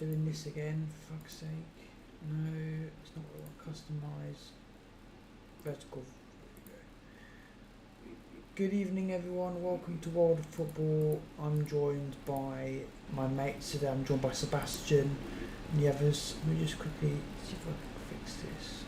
doing this again, for fuck's sake. No, it's not what I want. Customise. Vertical. Good evening everyone, welcome to World of Football. I'm joined by my mates today. I'm joined by Sebastian and the others. Let me just quickly see if I can fix this.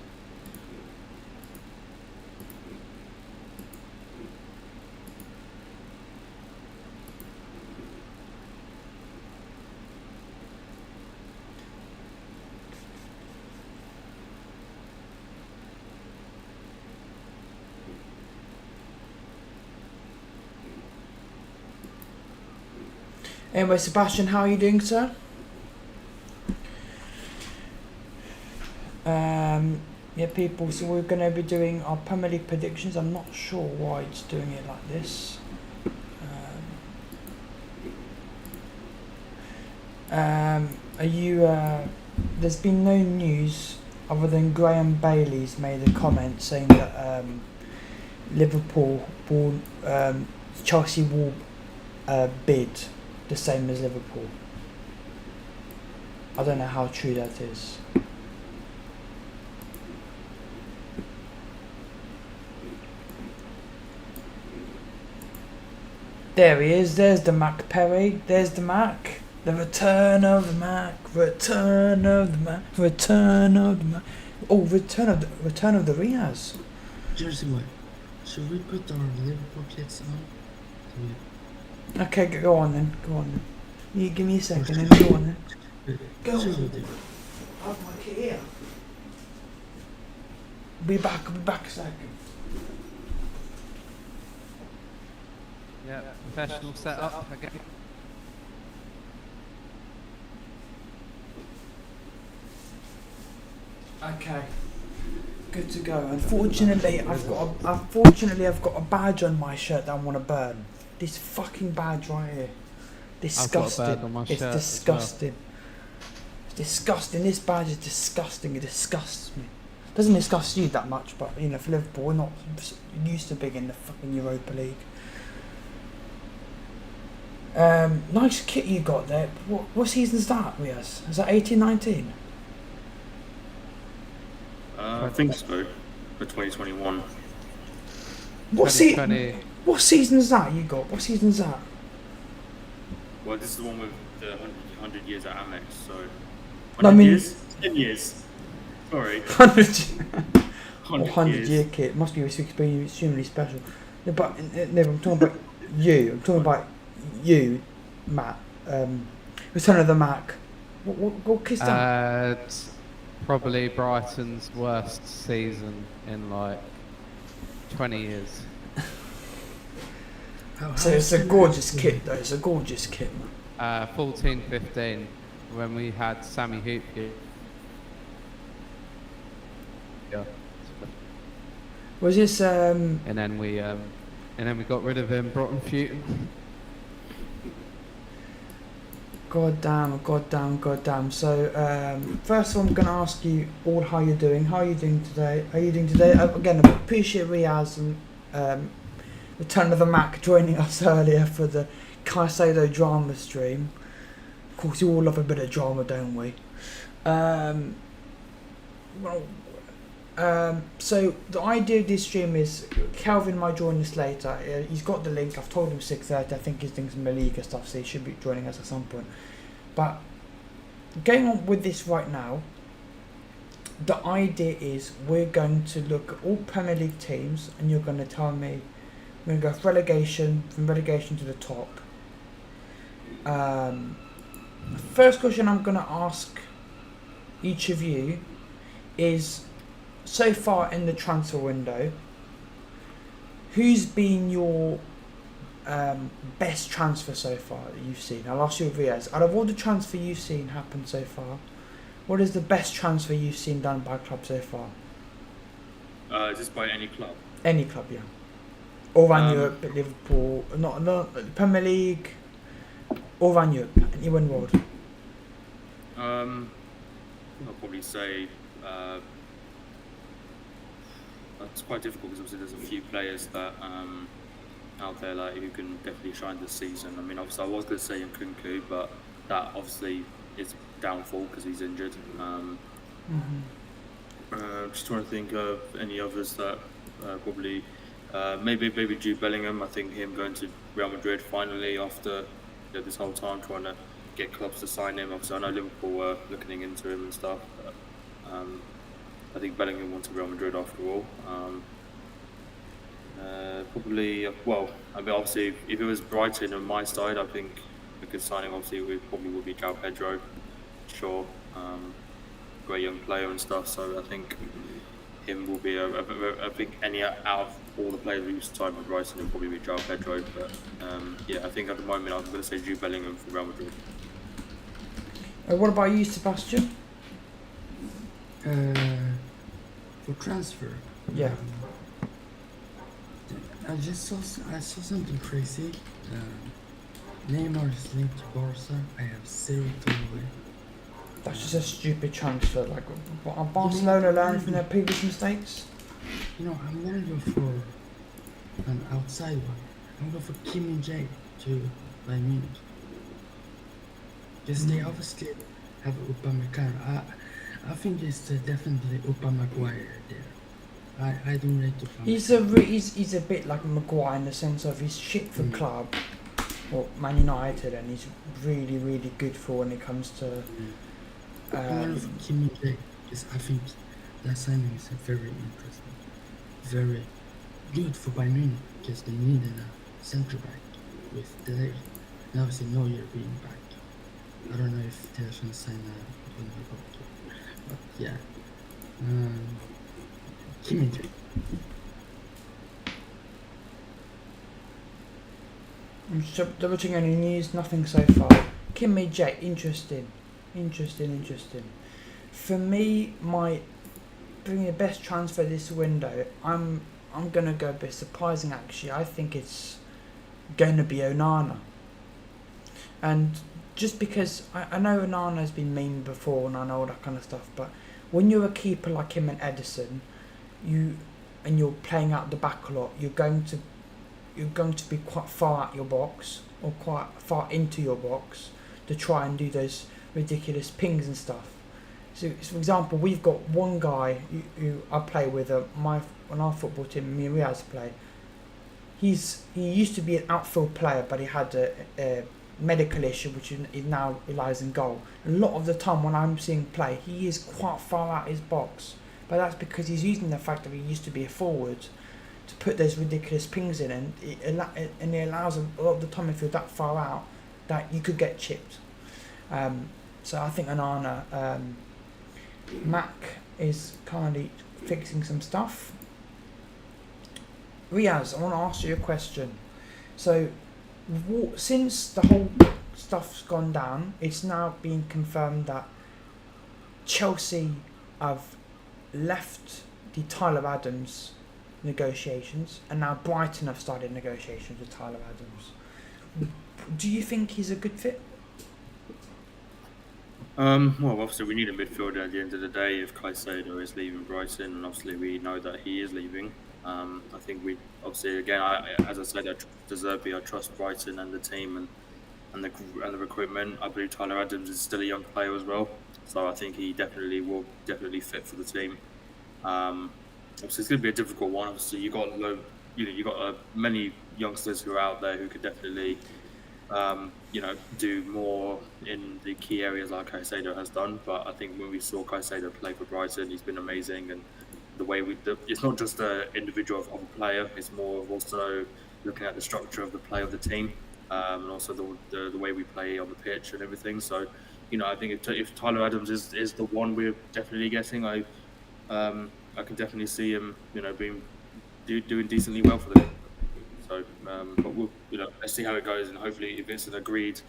Anyway, Sebastian, how are you doing, sir? Yeah, people, so we're going to be doing our Premier League predictions. I'm not sure why it's doing it like this. Are you, there's been no news other than Graham Bailey's made a comment saying that Liverpool will, Chelsea will bid the same as Liverpool. I don't know how true that is. There he is, there's the Mac Perry, there's the Mac. The return of the Mac, return of the Mac, return of the Mac. Oh, return of the Riaz. Jersey boy, should we put our Liverpool kits on? Okay, go on then. You give me a second and go on then. Go on. I've my kit here. I'll be back a second. Yeah, professional setup again. Okay. Good to go. Unfortunately, I've got a badge on my shirt that I want to burn. This fucking badge right here. Disgusting. I've got a badge on my it's shirt disgusting. It's disgusting. This badge is disgusting. It disgusts me. Doesn't disgust you that much, but you know, for Liverpool, we're not used to being in the fucking Europa League. Nice kit you got there. What season's that, Riaz? Is that 18-19? I think so. For 2021. What season's that you got? What season's that? Well, this is the one with the 100 years at Amex, so... 100 No, I mean... years? 10 years. Sorry. 100 year kit. Must be extremely special. No, but no, I'm talking about you. I'm talking about you, Matt. Return of the Mac. What kit's that? It's probably Brighton's worst season in like 20 years. So it's a gorgeous kit though, it's a gorgeous kit, man. 14-15 when we had Sammy Hoop here. Yeah. Was this And then we got rid of him, brought in Futon. God damn. So first of all I'm gonna ask you all how you're doing. How are you doing today? Again, I appreciate Riaz and Return of the Mac joining us earlier for the Caicedo drama stream. Of course, you all love a bit of drama, don't we? So the idea of this stream is Calvin might join us later. He's got the link. I've told him 6:30. I think he's doing some Liga stuff, so he should be joining us at some point. But going on with this right now, the idea is we're going to look at all Premier League teams, and you're going to tell me. We're going to go from relegation to the top. The first question I'm going to ask each of you is, so far in the transfer window, who's been your best transfer so far that you've seen? I'll ask you, Riaz. Out of all the transfer you've seen happen so far, what is the best transfer you've seen done by a club so far? Just by any club? Any club, yeah. All around Europe, but Liverpool, not Premier League, all around Europe, anywhere in the world. I'll probably say it's quite difficult because obviously there's a few players that out there like who can definitely shine this season. I mean, obviously I was going to say Nkunku, but that obviously is downfall because he's injured. Just trying to think of any others that probably maybe Jude Bellingham. I think him going to Real Madrid finally after this whole time trying to get clubs to sign him. Obviously, I know Liverpool were looking into him and stuff, but I think Bellingham went to Real Madrid after all. Probably, well, I mean, obviously, if it was Brighton on my side, I think a good signing obviously probably would be João Pedro. Sure, great young player and stuff. So I think him will be. I think any out of all the players we've signed with Brighton, will probably be João Pedro. But yeah, I think at the moment I'm going to say Jude Bellingham for Real Madrid. What about you, Sebastian? For transfer. Yeah. I saw something crazy. Neymar is linked to Barca. I have zero clue why. That's just a stupid transfer. Like, are Barcelona learning from their previous mistakes? You know, I'm gonna go for an outside one. I'm going for Kim Jae to Bayern Munich. Because they obviously have Upamecano. I think it's definitely Upamaguire there. I don't rate Upamecano. He's a bit like Maguire in the sense of he's shit for club, or Man United, and he's really, really good for when it comes to. I'm going for Kim Jae because I think that signing is very interesting. Very good for Bayern Munich because they needed a centre back with Delay. And obviously Neuer being back. I don't know if they're going to sign a goalkeeper. But yeah. Kim Jae. I'm just double checking any news. Nothing so far. Kim Jae, interesting. For me, bringing the best transfer this window, I'm gonna go a bit surprising actually. I think it's gonna be Onana, and just because I know Onana's been memed before and I know all that kind of stuff, but when you're a keeper like him and Edison, you're playing out the back a lot, you're going to be quite far out your box or quite far into your box to try and do those ridiculous pings and stuff. So for example, we've got one guy who I play with on our football team, me and Riaz play. He used to be an outfield player, but he had a medical issue, which he now relies in goal. A lot of the time when I'm seeing play, he is quite far out his box, but that's because he's using the fact that he used to be a forward to put those ridiculous pings in, and it allows a lot of the time if you're that far out that you could get chipped. So I think Onana, Mac is currently fixing some stuff. Riaz, I want to ask you a question. So, since the whole stuff's gone down, it's now been confirmed that Chelsea have left the Tyler Adams negotiations, and now Brighton have started negotiations with Tyler Adams. Do you think he's a good fit? Well, obviously we need a midfielder at the end of the day if Caicedo is leaving Brighton, and obviously we know that he is leaving. I think we obviously again, as I said, I trust Brighton and the team and the recruitment. I believe Tyler Adams is still a young player as well, so I think he will definitely fit for the team. Obviously it's going to be a difficult one. Obviously you got many youngsters who are out there who could definitely do more in the key areas like Caicedo has done. But I think when we saw Caicedo play for Brighton, he's been amazing, and the way it's not just an individual of a player, it's more also looking at the structure of the play of the team, and also the way we play on the pitch and everything. So, I think if Tyler Adams is the one we're definitely getting, I can definitely see him, doing decently well for them. So, but we'll, let's see how it goes, and hopefully, if it's an agreed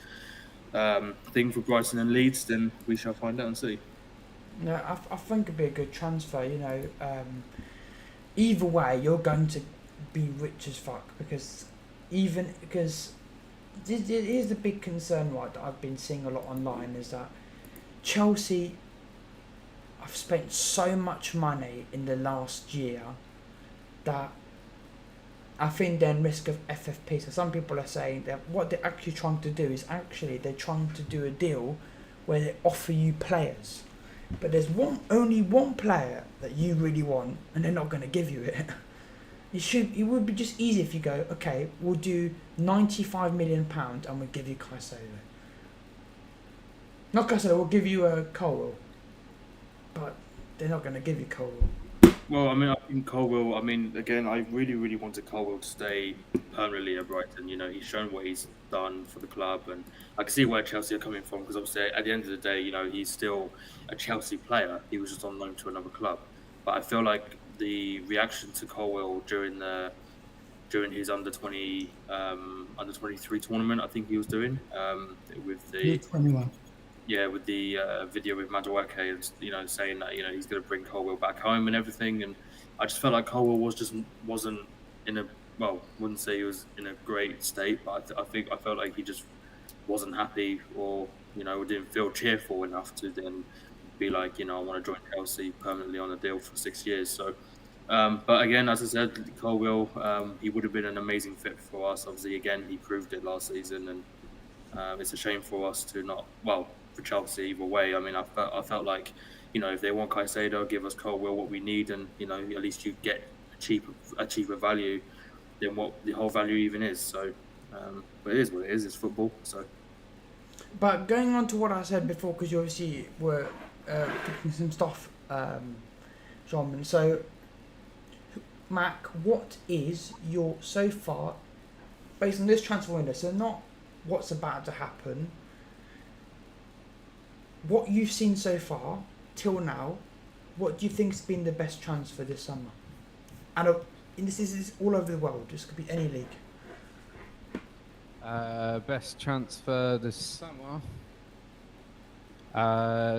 thing for Brighton and Leeds, then we shall find out and see. Yeah, I think it'd be a good transfer. Either way, you're going to be rich as fuck because here's the big concern, right, that I've been seeing a lot online is that Chelsea have spent so much money in the last year that I think they're in risk of FFP. So some people are saying that what they're actually trying to do is they're trying to do a deal where they offer you players, but there's only one player that you really want, and they're not going to give you it. It would be just easy if you go, okay, we'll do £95 million and we'll give you Caicedo. Not Caicedo, we'll give you a Colwell, but they're not going to give you Colwell. Well, I mean, I think Colwell. I mean, again, I really, really wanted Colwell to stay permanently at Brighton. You know, he's shown what he's done for the club, and I can see where Chelsea are coming from because obviously, at the end of the day, you know, he's still a Chelsea player. He was just on loan to another club, but I feel like the reaction to Colwell during his under 23 tournament, I think he was doing with the 21. yeah, with the video with Madueke, and you know, saying that he's going to bring Colwell back home and everything, and I just felt like Colwell wasn't in a wouldn't say he was in a great state, but I felt like he just wasn't happy, or didn't feel cheerful enough to then be like, I want to join Chelsea permanently on a deal for 6 years. So, but again, as I said, Colwell, he would have been an amazing fit for us. Obviously, again, he proved it last season, and it's a shame for us to not for Chelsea either way. I mean, I felt like, if they want Caicedo, give us Colwell what we need, and at least you get a cheaper value than what the whole value even is. So, but it is what it is. It's football. So, but going on to what I said before, because you obviously were picking some stuff, Jean. So, Mac, what is your so far, based on this transfer window? So not what's about to happen. What you've seen so far, till now, what do you think's been the best transfer this summer? And this is all over the world. This could be any league. Best transfer this summer.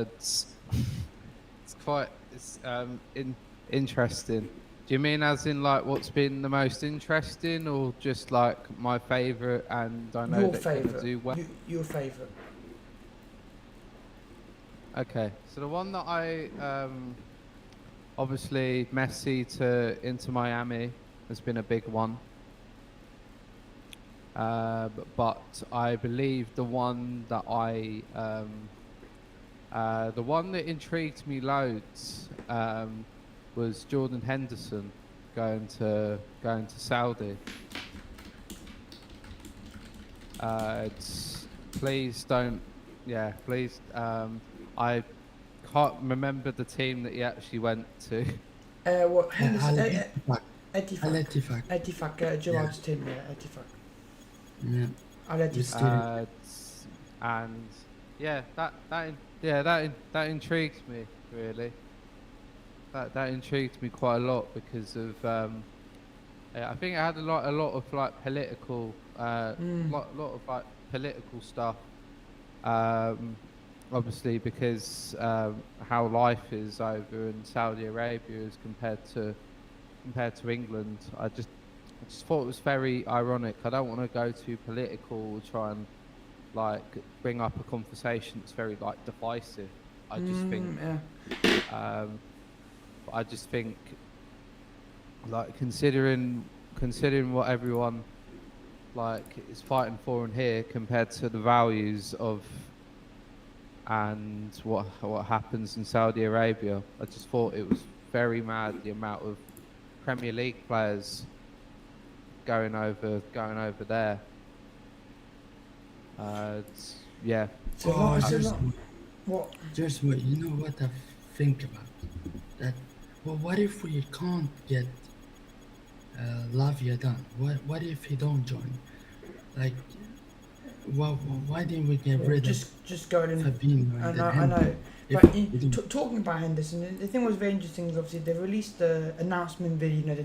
It's quite interesting. Do you mean as in like what's been the most interesting, or just like my favourite and I know that you're gonna do well? Your favourite. Okay, so the one that I obviously Messi to Inter Miami has been a big one. But I believe the one that the one that intrigued me loads was Jordan Henderson going to Saudi. Please don't. Yeah, please. I can't remember the team that he actually went to. What Henderson? Al-Ettifaq. Gerard's team. Yeah, Ettifaq. Yeah. Al-Ettifaq. And yeah, that intrigued me really. That intrigued me quite a lot because of I think it had a lot of like political lot of like political stuff. Obviously because how life is over in Saudi Arabia as compared to England. I just thought it was very ironic. I don't want to go too political or try and like bring up a conversation that's very like divisive. I just think like considering what everyone like is fighting for in here compared to the values of and what happens in Saudi Arabia, I just thought it was very mad the amount of Premier League players going over there. Yeah. So what? Just what you know what I think about that. Well, what if we can't get Lavia done? What if he don't join? Like, why didn't we get rid of just going in? Fabinho? I know. But talking about Henderson, the thing was very interesting is obviously they released the announcement video.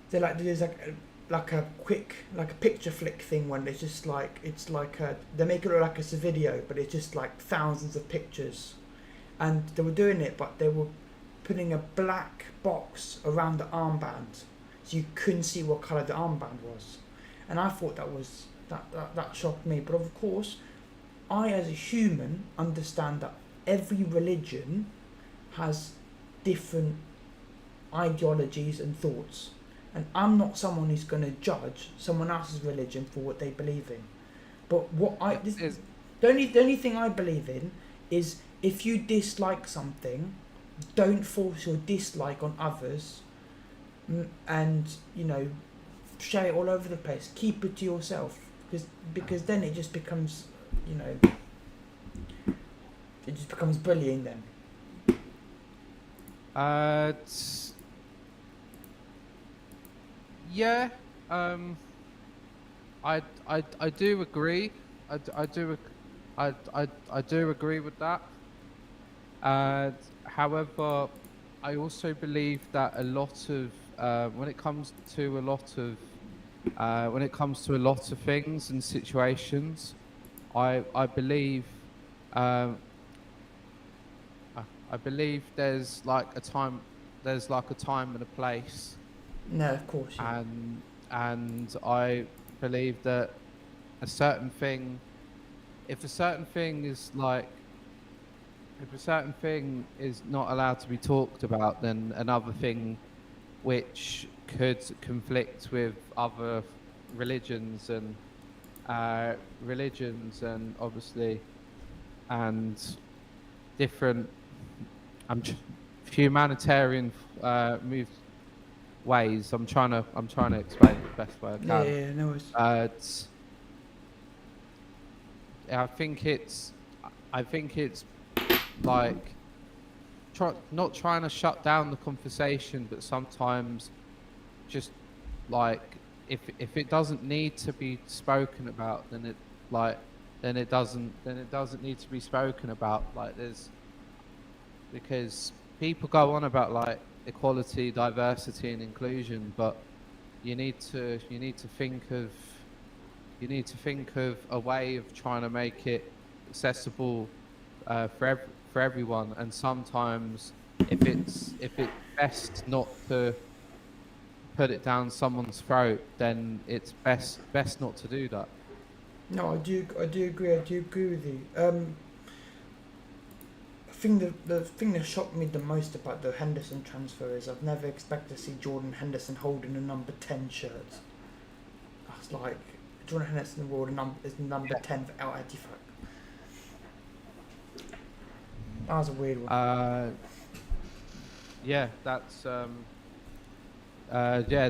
There's a quick a picture flick thing when it's just like they make it look like it's a video, but it's just like thousands of pictures, and they were doing it, but they were putting a black box around the armband, so you couldn't see what colour the armband was, and I thought that shocked me. But of course, I as a human understand that every religion has different ideologies and thoughts. And I'm not someone who's going to judge someone else's religion for what they believe in. But what The only thing I believe in is if you dislike something, don't force your dislike on others, and share it all over the place. Keep it to yourself, because then it just becomes, it just becomes bullying then. Yeah. I do agree. I do agree with that. However, I also believe that a lot of when it comes to a lot of things and situations, I believe um, I believe there's like a time and a place, No, of course, yeah. and I believe that a certain thing, if a certain thing is like if a certain thing is not allowed to be talked about, then another thing which could conflict with other religions and obviously and different humanitarian moves ways. I'm trying to explain it the best way I Yeah, can. yeah, no worries. I think it's like not trying to shut down the conversation, but sometimes just like if it doesn't need to be spoken about, then it doesn't need to be spoken about. Like because people go on about like equality, diversity, and inclusion, but you need to think of a way of trying to make it accessible for everyone. And sometimes, if it's best not to put it down someone's throat, then it's best not to do that. No, I do agree with you. I think the thing that shocked me the most about the Henderson transfer is I've never expected to see Jordan Henderson holding a number 10 shirt. That's like Jordan Henderson wore is number 10 for Al Attifaq. That was a weird one. Yeah, that's yeah,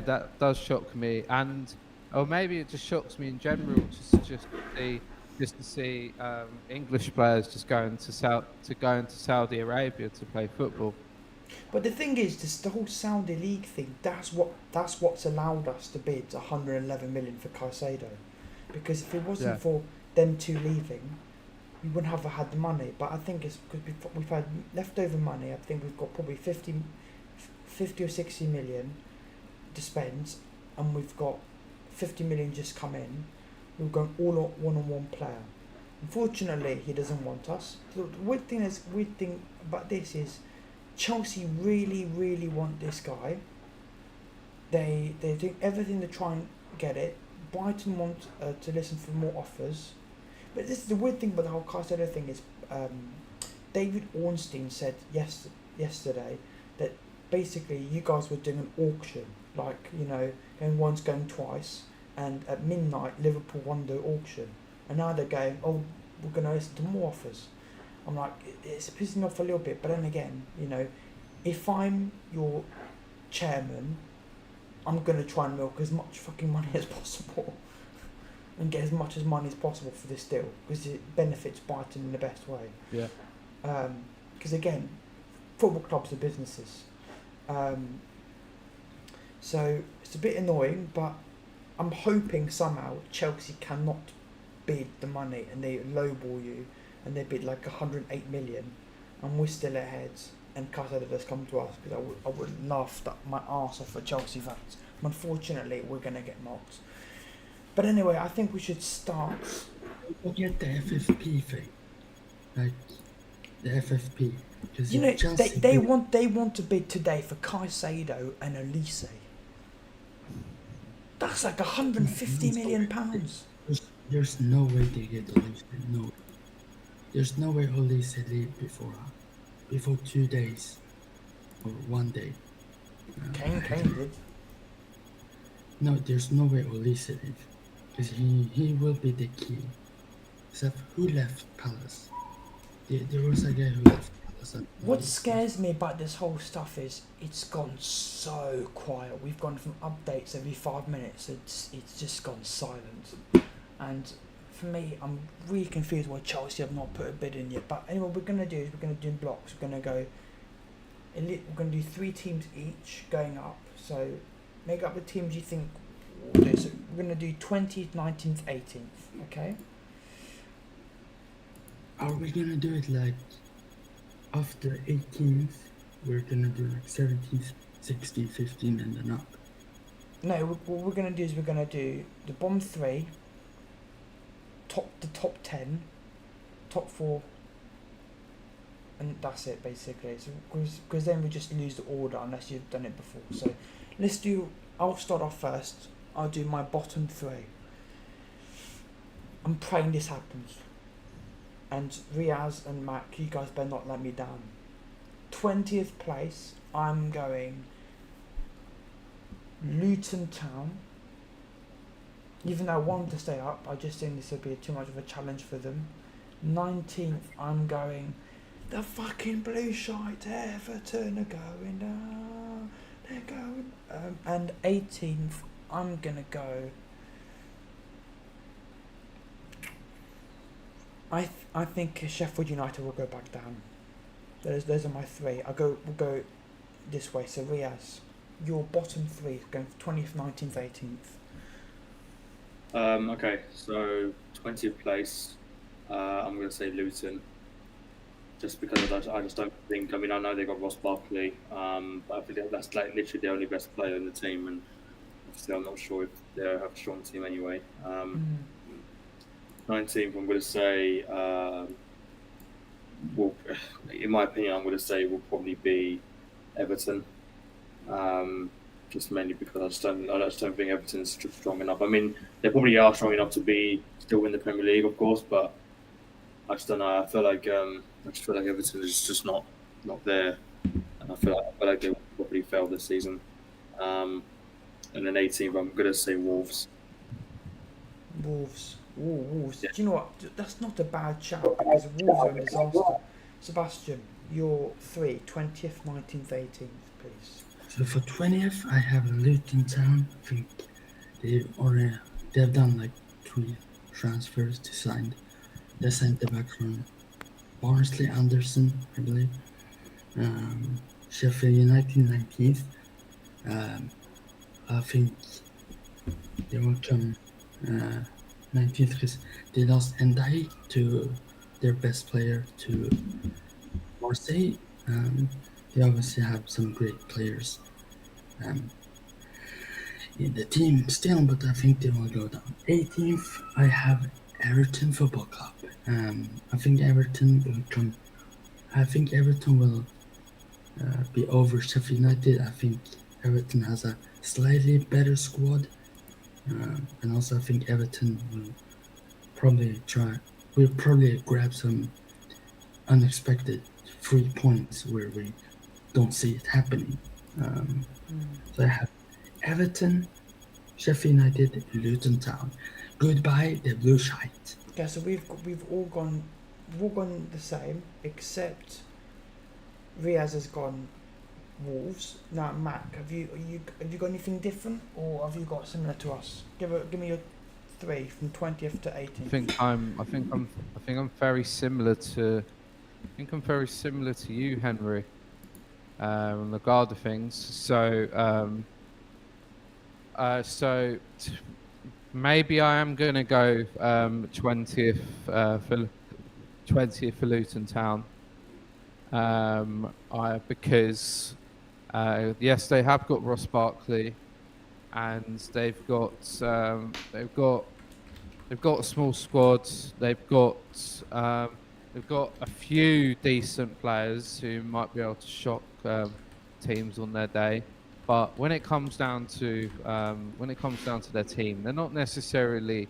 that does shock me, or maybe it just shocks me in general, just to see English players just going to Saudi Arabia to play football. But the thing is, the whole Saudi League thing, that's what's allowed us to bid 111 million for Caicedo. Because if it wasn't for them two leaving, we wouldn't have had the money. But I think it's because we've had leftover money. I think we've got probably 50 or 60 million to spend, and we've got 50 million just come in. We're going all on one player. Unfortunately, he doesn't want us. The weird thing about this is Chelsea really, really want this guy. They do everything to try and get it. Brighton want to listen for more offers. But this is the weird thing about the whole Caicedo thing is David Ornstein said yesterday that basically you guys were doing an auction, like, going once, going twice, and at midnight Liverpool won the auction, and now they're going, oh, we're going to listen to more offers. I'm like, it's pissing off a little bit, but then again, if I'm your chairman, I'm going to try and milk as much fucking money as possible and get as much as money as possible for this deal, because it benefits Brighton in the best way. Yeah. Because again, football clubs are businesses. So it's a bit annoying, but I'm hoping somehow Chelsea cannot bid the money and they lowball you and they bid like 108 million and we're still ahead and Caicedo does come to us, because I would laugh my arse off for Chelsea fans. Unfortunately, we're going to get knocked. But anyway, I think we should start. Forget the FFP thing. Like, the FFP. They want to bid today for Caicedo and Elise. That's like 150 million pounds. There's no way they get Elise. No. There's no way Elise leave before 2 days or 1 day. Kane did. No, there's no way Elise leave, because he will be the key. except who left Palace? There was a guy who left Palace. What scares me about this whole stuff is it's gone so quiet. We've gone from updates every 5 minutes. It's just gone silent. And for me, I'm really confused why Chelsea have not put a bid in yet. But anyway, what we're gonna do is we're gonna do in blocks. We're gonna do 3 teams each going up. So make up the teams you think will do. So we're gonna do 20th, 19th, 18th. Okay. Are we gonna do it like after 18th? We're gonna do like 17th, 16th, 15th, and then up. No, what we're gonna do is we're gonna do the bottom 3, the top 10, top 4, and that's it basically. So because then we just lose the order unless you've done it before. So let's do. I'll start off first. I'll do my bottom 3. I'm praying this happens. And Riaz and Mac, you guys better not let me down. 20th place, I'm going Luton Town. Even though I want to stay up, I just think this would be too much of a challenge for them. 19th, I'm going the fucking blue shite Everton are going down. They're going. And 18th, I'm gonna go. I think Sheffield United will go back down. Those are my 3. We'll go this way. So Riaz, your bottom 3 going for 20th, 19th, 18th. Okay, so 20th place, I'm going to say Luton. Just because I just don't think. I mean, I know they got Ross Barkley, but I think that's like literally the only best player in the team, and obviously I'm not sure if they have a strong team anyway. 19th, I'm going to say, well, in my opinion, I'm going to say will probably be Everton. Just mainly because I just don't think Everton's strong enough. I mean, they probably are strong enough to be still in the Premier League, of course, but I just don't know. I feel like Everton is just not there, and I feel like they will probably fail this season. And then 18th, I'm going to say Wolves. Wolves. Ooh, Wolves. Yeah. Do you know what? That's not a bad shout because Wolves are a disaster. Sebastian, your 3, 20th, 19th, 18th, please. So for 20th, I have Luton Town. I think they've done like 3 transfers to sign the centre back from Barnsley Anderson, I believe. Sheffield United 19th. I think they will come 19th because they lost Ndai to their best player to Marseille. They obviously have some great players in the team still, but I think they will go down. 18th, I have Everton Football Club. I think Everton will come. I think Everton will be over Sheffield United. I think Everton has a slightly better squad, and also I think Everton will probably grab some unexpected 3 points where we don't see it happening. So I have Everton, Sheffield United, Luton Town. Goodbye, the blue shite. Okay, so we've all gone the same except Riaz has gone Wolves. Now, Mac, have you got anything different, or have you got similar to us? Give me your 3 from 20th to 18th. I think I'm very similar to. I think I'm very similar to you, Henry. On the guard of things. So maybe I am gonna go 20th for Luton Town. Because yes, they have got Ross Barkley, and they've got a small squad. They've got a few decent players who might be able to shock teams on their day. But when it comes down to their team, they're not necessarily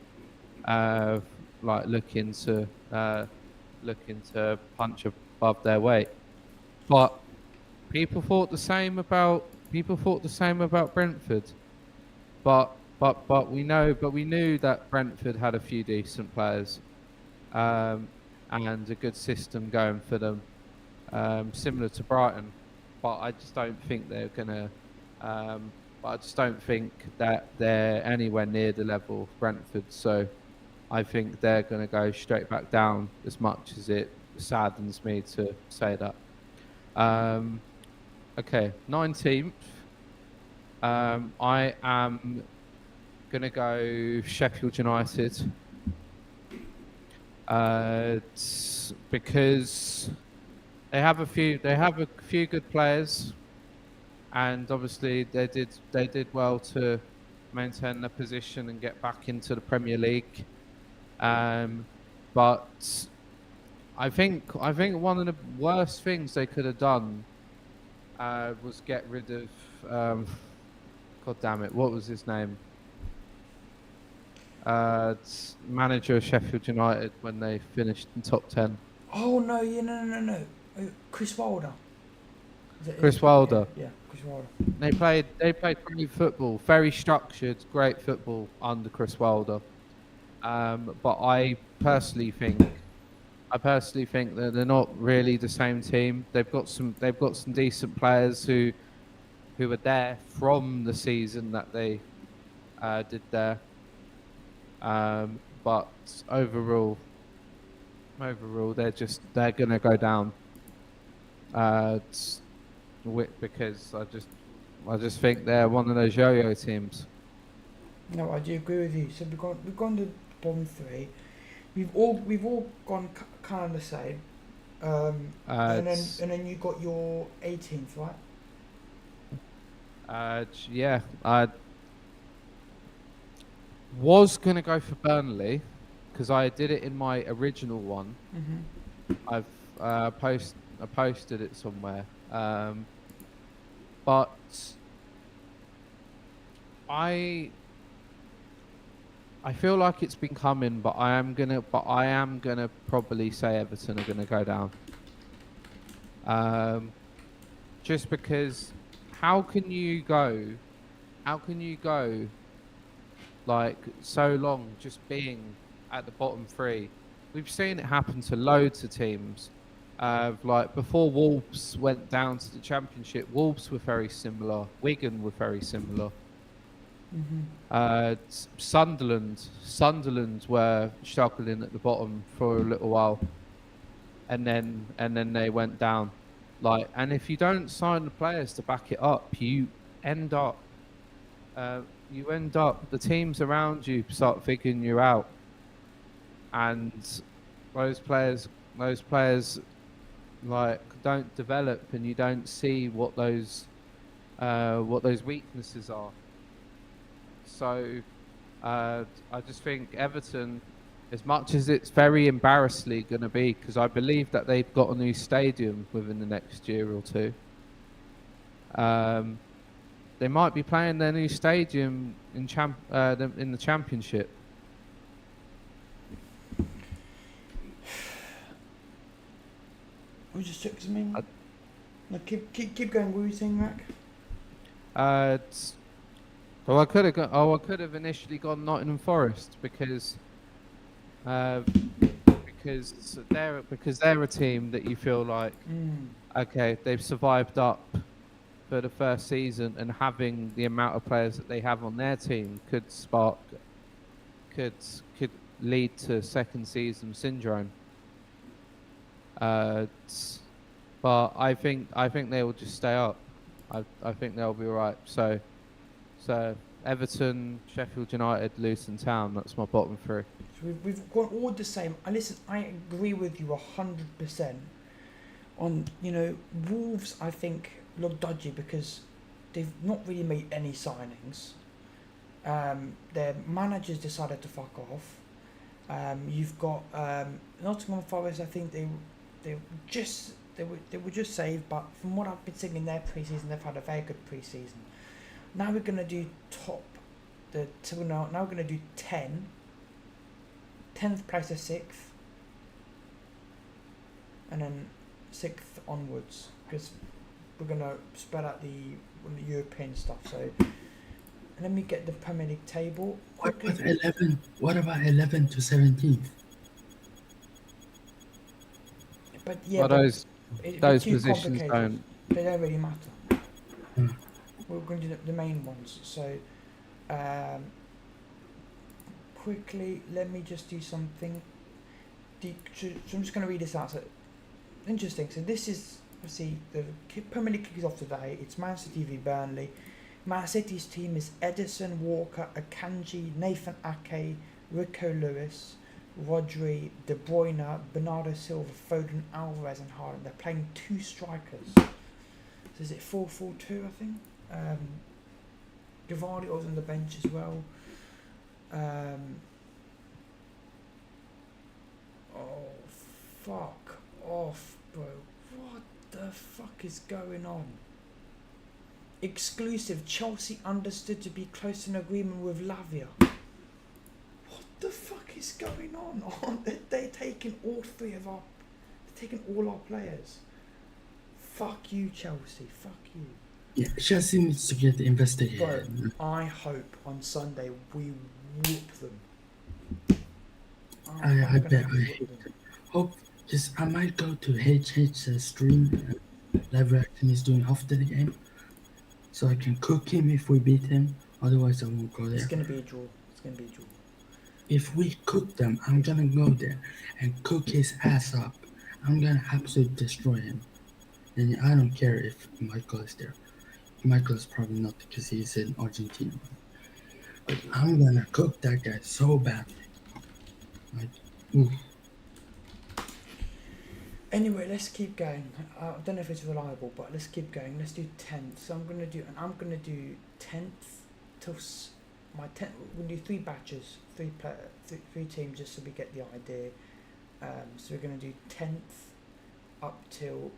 looking to punch above their weight. But people thought the same about Brentford. But we knew that Brentford had a few decent players. um, and a good system going for them, similar to Brighton. But I just don't think they're gonna. But I just don't think that they're anywhere near the level of Brentford. So I think they're going to go straight back down. As much as it saddens me to say that. Um, okay, 19th. I am going to go Sheffield United. Because they have a few good players, and obviously they did well to maintain their position and get back into the Premier League. But I think one of the worst things they could have done was get rid of God damn it, what was his name? Manager of Sheffield United when they finished in top 10. Oh no, yeah, no. Chris Wilder. Chris Wilder. Yeah, Chris Wilder. They played great football, very structured, great football under Chris Wilder. But I personally think that they're not really the same team. They've got some decent players who were there from the season that they did there. But overall they're gonna go down. Because I just think they're one of those yo-yo teams. No, I do agree with you. So we've gone to bottom three. We've all gone kind of the same. And then you got your 18th, right? Yeah, I was gonna go for Burnley because I did it in my original one. Mm-hmm. I posted it somewhere. But I feel like it's been coming, but I am gonna probably say Everton are gonna go down. Just because, how can you go like so long just being at the bottom three? We've seen it happen to loads of teams. Like before Wolves went down to the Championship, Wolves were very similar. Wigan were very similar. Mm-hmm. Sunderland were struggling at the bottom for a little while, and then they went down. Like, and if you don't sign the players to back it up, you end up the teams around you start figuring you out, and those players like don't develop, and you don't see what those weaknesses are. So I just think Everton, as much as it's very embarrassingly going to be, because I believe that they've got a new stadium within the next year or two. They might be playing their new stadium in the Championship. We just took some in. No, keep going. What were you saying, Mac? Well, I could have initially gone Nottingham Forest because they're a team that you feel like okay, they've survived up for the first season, and having the amount of players that they have on their team could lead to second season syndrome. But I think they will just stay up. I think they'll be alright. So Everton, Sheffield United, Luton Town. That's my bottom three. So we've got all the same. I agree with you 100%. On Wolves, I think look dodgy because they've not really made any signings. Their managers decided to fuck off. You've got Nottingham Forest. I think they were just saved, but from what I've been seeing in their pre-season, they've had a very good pre-season. Now we're gonna do now we're gonna do 10th place to 6th, and then 6th onwards, because we're gonna spread out the European stuff. So let me get the Premier League table. What about 11 to 17th? But yeah, Well, but those it'd be those too positions complicated. don't. They don't really matter. Mm. We're going to do the main ones. So, quickly, let me just do something. So I'm just going to read this out. So, interesting. So this is, see, the Premier League kicks off today. It's Man City v Burnley. Man City's team is Edison, Walker, Akanji, Nathan Ake, Rico Lewis, Rodri, De Bruyne, Bernardo Silva, Foden, Alvarez and Haaland. They're playing 2 strikers. So is it 4-4-2, I think? Gavardio's on the bench as well. Oh, fuck off, bro. What the fuck is going on? Exclusive. Chelsea understood to be close to an agreement with Lavia. What the fuck is going on? They're taking all 3 of our... They're taking all our players. Fuck you, Chelsea. Fuck you. Yeah, Chelsea needs to get investigated. Bro, I hope on Sunday we whoop them. I bet I hate them. Hope, just I might go to HH's stream. Live reaction is doing after the game, so I can cook him if we beat him. Otherwise, I won't go It's there. gonna be a draw. It's gonna be a draw. If we cook them, I'm gonna go there and cook his ass up. I'm gonna absolutely destroy him. And I don't care if Michael is there. Michael is probably not because he's in Argentina. But I'm gonna cook that guy so badly. Like, oof. Anyway, let's keep going. I don't know if it's reliable, but let's keep going. Let's do 10th. So I'm gonna do 10th till my 10th. We're gonna do 3 batches, 3 teams, just so we get the idea. So we're gonna do 10th up till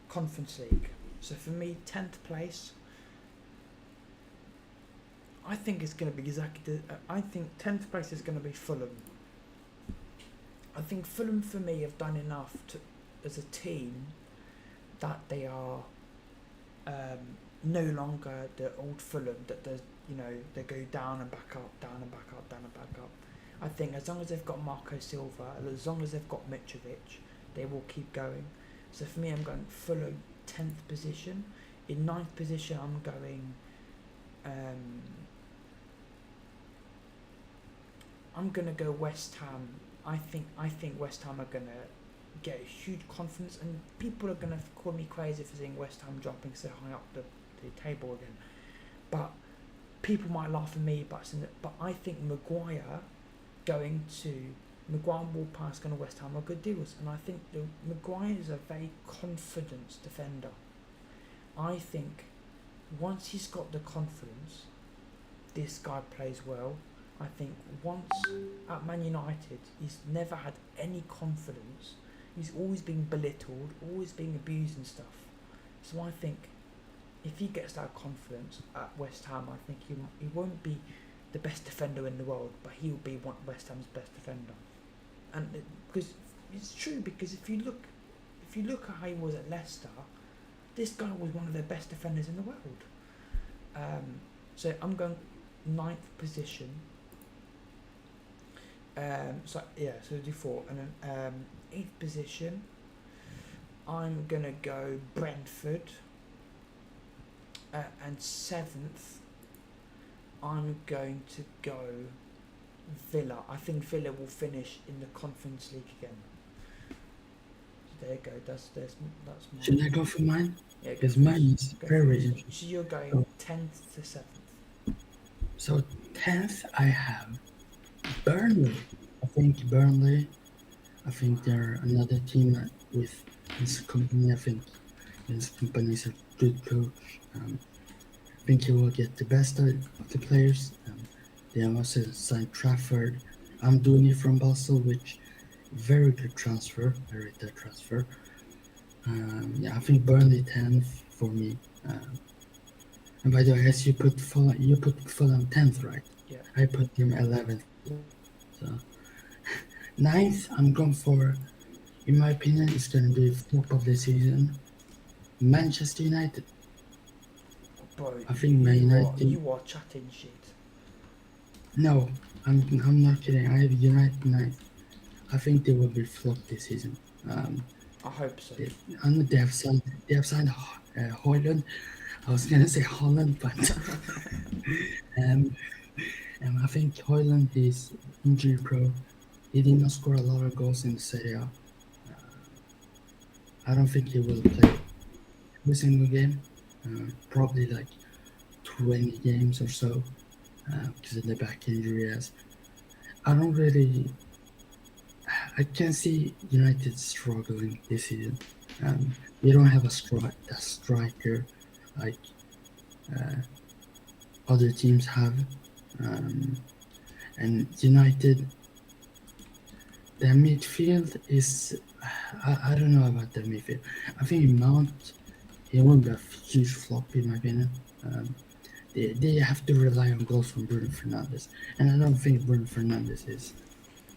Conference League. So for me, 10th place. I think it's going to be exactly. I think 10th place is going to be Fulham. I think Fulham for me have done enough to, as a team, that they are no longer the old Fulham that does, they go down and back up, down and back up, down and back up. I think as long as they've got Marco Silva, as long as they've got Mitrovic, they will keep going. So for me, I'm going Fulham 10th position. In 9th position, I'm going. I'm gonna go West Ham. I think West Ham are gonna get a huge confidence, and people are gonna call me crazy for seeing West Ham jumping so high up the table again. But people might laugh at me, but I think Maguire and Ward-Prowse going to West Ham are good deals, and I think Maguire is a very confident defender. I think once he's got the confidence, this guy plays well. I think once at Man United, he's never had any confidence. He's always been belittled, always being abused and stuff. So I think if he gets that confidence at West Ham, I think he won't be the best defender in the world, but he'll be one West Ham's best defender. And because it's true, because if you look at how he was at Leicester, this guy was one of the best defenders in the world. So I'm going 9th position. So we'll do 4, and then 8th position. I'm gonna go Brentford. And 7th, I'm going to go Villa. I think Villa will finish in the Conference League again. So there you go. That's mine. Should I go for mine? Yeah, because mine is very interesting. So you're going 10th to 7th. So 10th, I have Burnley. I think Burnley. I think they're another team with this company. I think this company is a good coach. I think he will get the best of the players. They have also signed Trafford. I'm doing it from Basel, which very good transfer. I rate that transfer. I think Burnley 10th for me. And by the way, as you put Fulham 10th, right? Yeah. I put him 11th. So 9th, I'm going for, in my opinion, it's going to be top of the season. Manchester United. Bro, I think Man United. You are chatting shit. No, I'm not kidding. I have United ninth. I think they will be flopped this season. Um, I hope so. I know they have signed Hoyland. I was gonna say Holland, but um, I think Hoyland is injury prone. He did not score a lot of goals in the Serie A. I don't think he will play every single game. Probably like 20 games or so because of the back injury. As I don't really, I can see United struggling this season. They don't have a striker like uh, other teams have, um, and United. Their midfield is, I don't know about their midfield. I think Mount, he won't be a huge flop in my opinion. Um, they have to rely on goals from Bruno Fernandes, and I don't think Bruno Fernandes is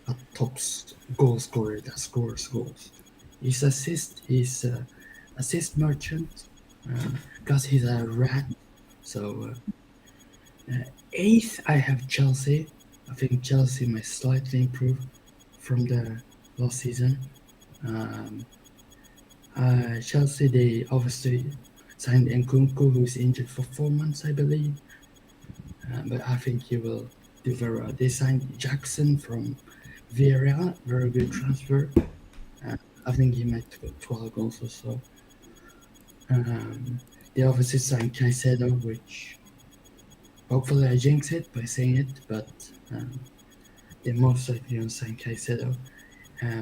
a goal scorer that scores goals. He's assist merchant, because he's a rat. So eighth, I have Chelsea. I think Chelsea might slightly improve from the last season. Um, Chelsea, they obviously signed Nkunku, who is injured for 4 months, I believe. But I think he will do very well. They signed Jackson from Villarreal, very good transfer. Uh, I think he might score 12 goals or so. They obviously signed Caicedo, which hopefully I jinx it by saying it, but they most likely going to sign Caicedo.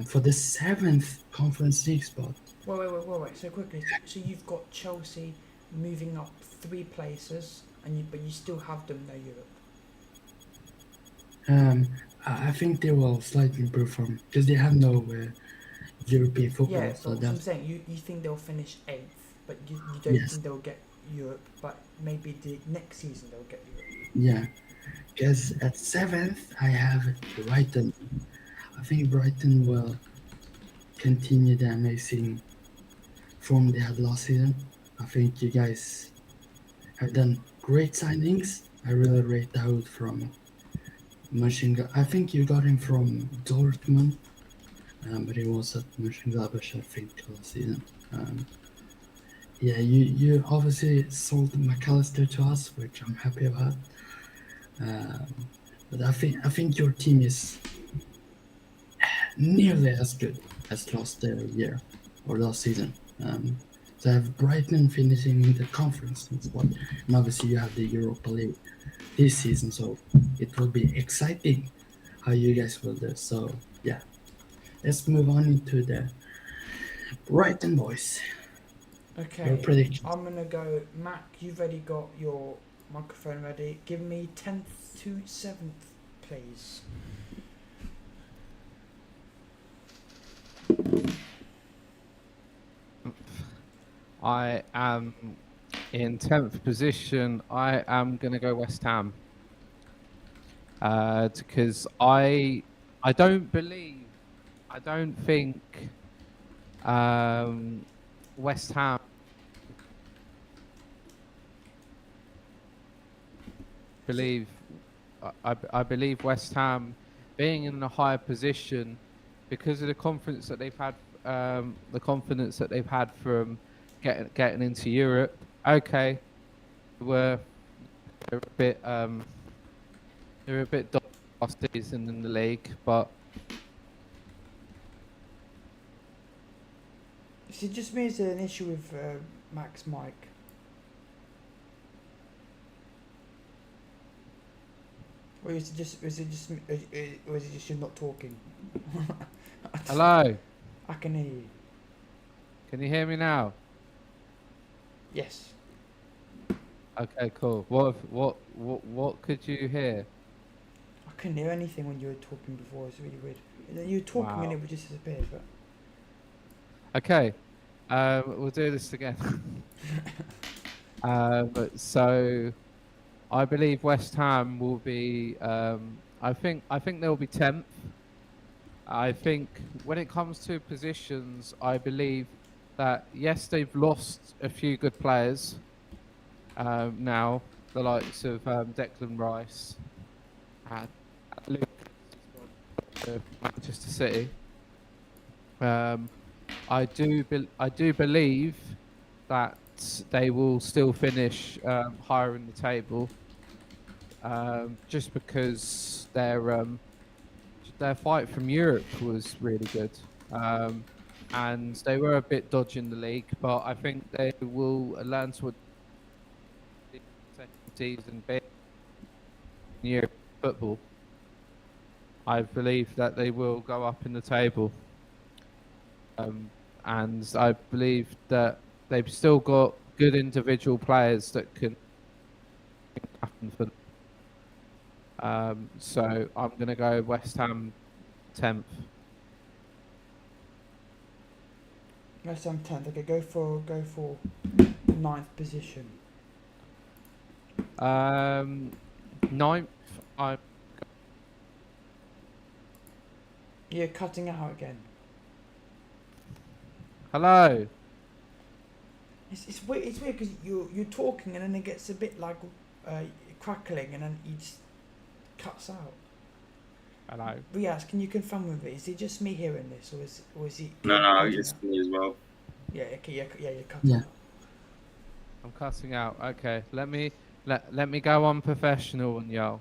For the 7th Conference League spot. Wait. So quickly, so you've got Chelsea moving up 3 places, but you still have them no Europe. I think they will slightly improve from because they have no European football. Yeah, so I'm saying you think they'll finish 8th, but you don't Yes. think they'll get Europe, but maybe the next season they'll get Europe. Yeah, because at 7th I have Brighton. I think Brighton will continue the amazing form they had last season. I think you guys have done great signings. I really rate Dahoud from Mönchengladbach. I think you got him from Dortmund, but he was at Mönchengladbach, I think, last season. Yeah, you obviously sold McAllister to us, which I'm happy about. But I think your team is nearly as good as last year or last season. So I have Brighton finishing in the conference spot, and obviously you have the Europa League this season, so it will be exciting how you guys will do. So yeah, let's move on into the Brighton boys. Your Okay, prediction. I'm gonna go. Mac, you've already got your microphone ready. Give me 10th to 7th, please. I am in 10th position. I am going to go West Ham. Because I don't think West Ham I believe West Ham being in a higher position because of the confidence that they've had, the confidence that they've had from getting into Europe. Okay, they're a bit last season in the league, but Is it just me? Is there an issue with Mac's mic? Or is it just you're not talking? hello, I can hear you. can you hear me now? Yes. Okay, cool. What could you hear? I couldn't hear anything when you were talking before. It's really weird. And then you were talking Wow. and it would just disappear. But Okay, we'll do this again. So I believe West Ham will be. I think they'll be 10th. I think when it comes to positions, I believe that yes, they've lost a few good players. Now the likes of Declan Rice and Lucas to Manchester City. I do believe that they will still finish higher in the table, just because their fight from Europe was really good, and they were a bit dodgy in the league. But I think they will learn to second season be in Europe football. I believe that they will go up in the table. And I believe that they've still got good individual players that can happen for them. So I'm going to go West Ham 10th. West Ham 10th. Okay, go for 9th position. 9th, You're cutting out again. hello. It's weird. It's weird because you're talking and then it gets a bit like crackling and then it just cuts out. Hello. Riaz, can you confirm with me? Is it just me hearing this, or is it? No, it's me as well. Yeah. Okay. Yeah. You're cutting Yeah. out. I'm cutting out. Okay, let me go unprofessional on y'all.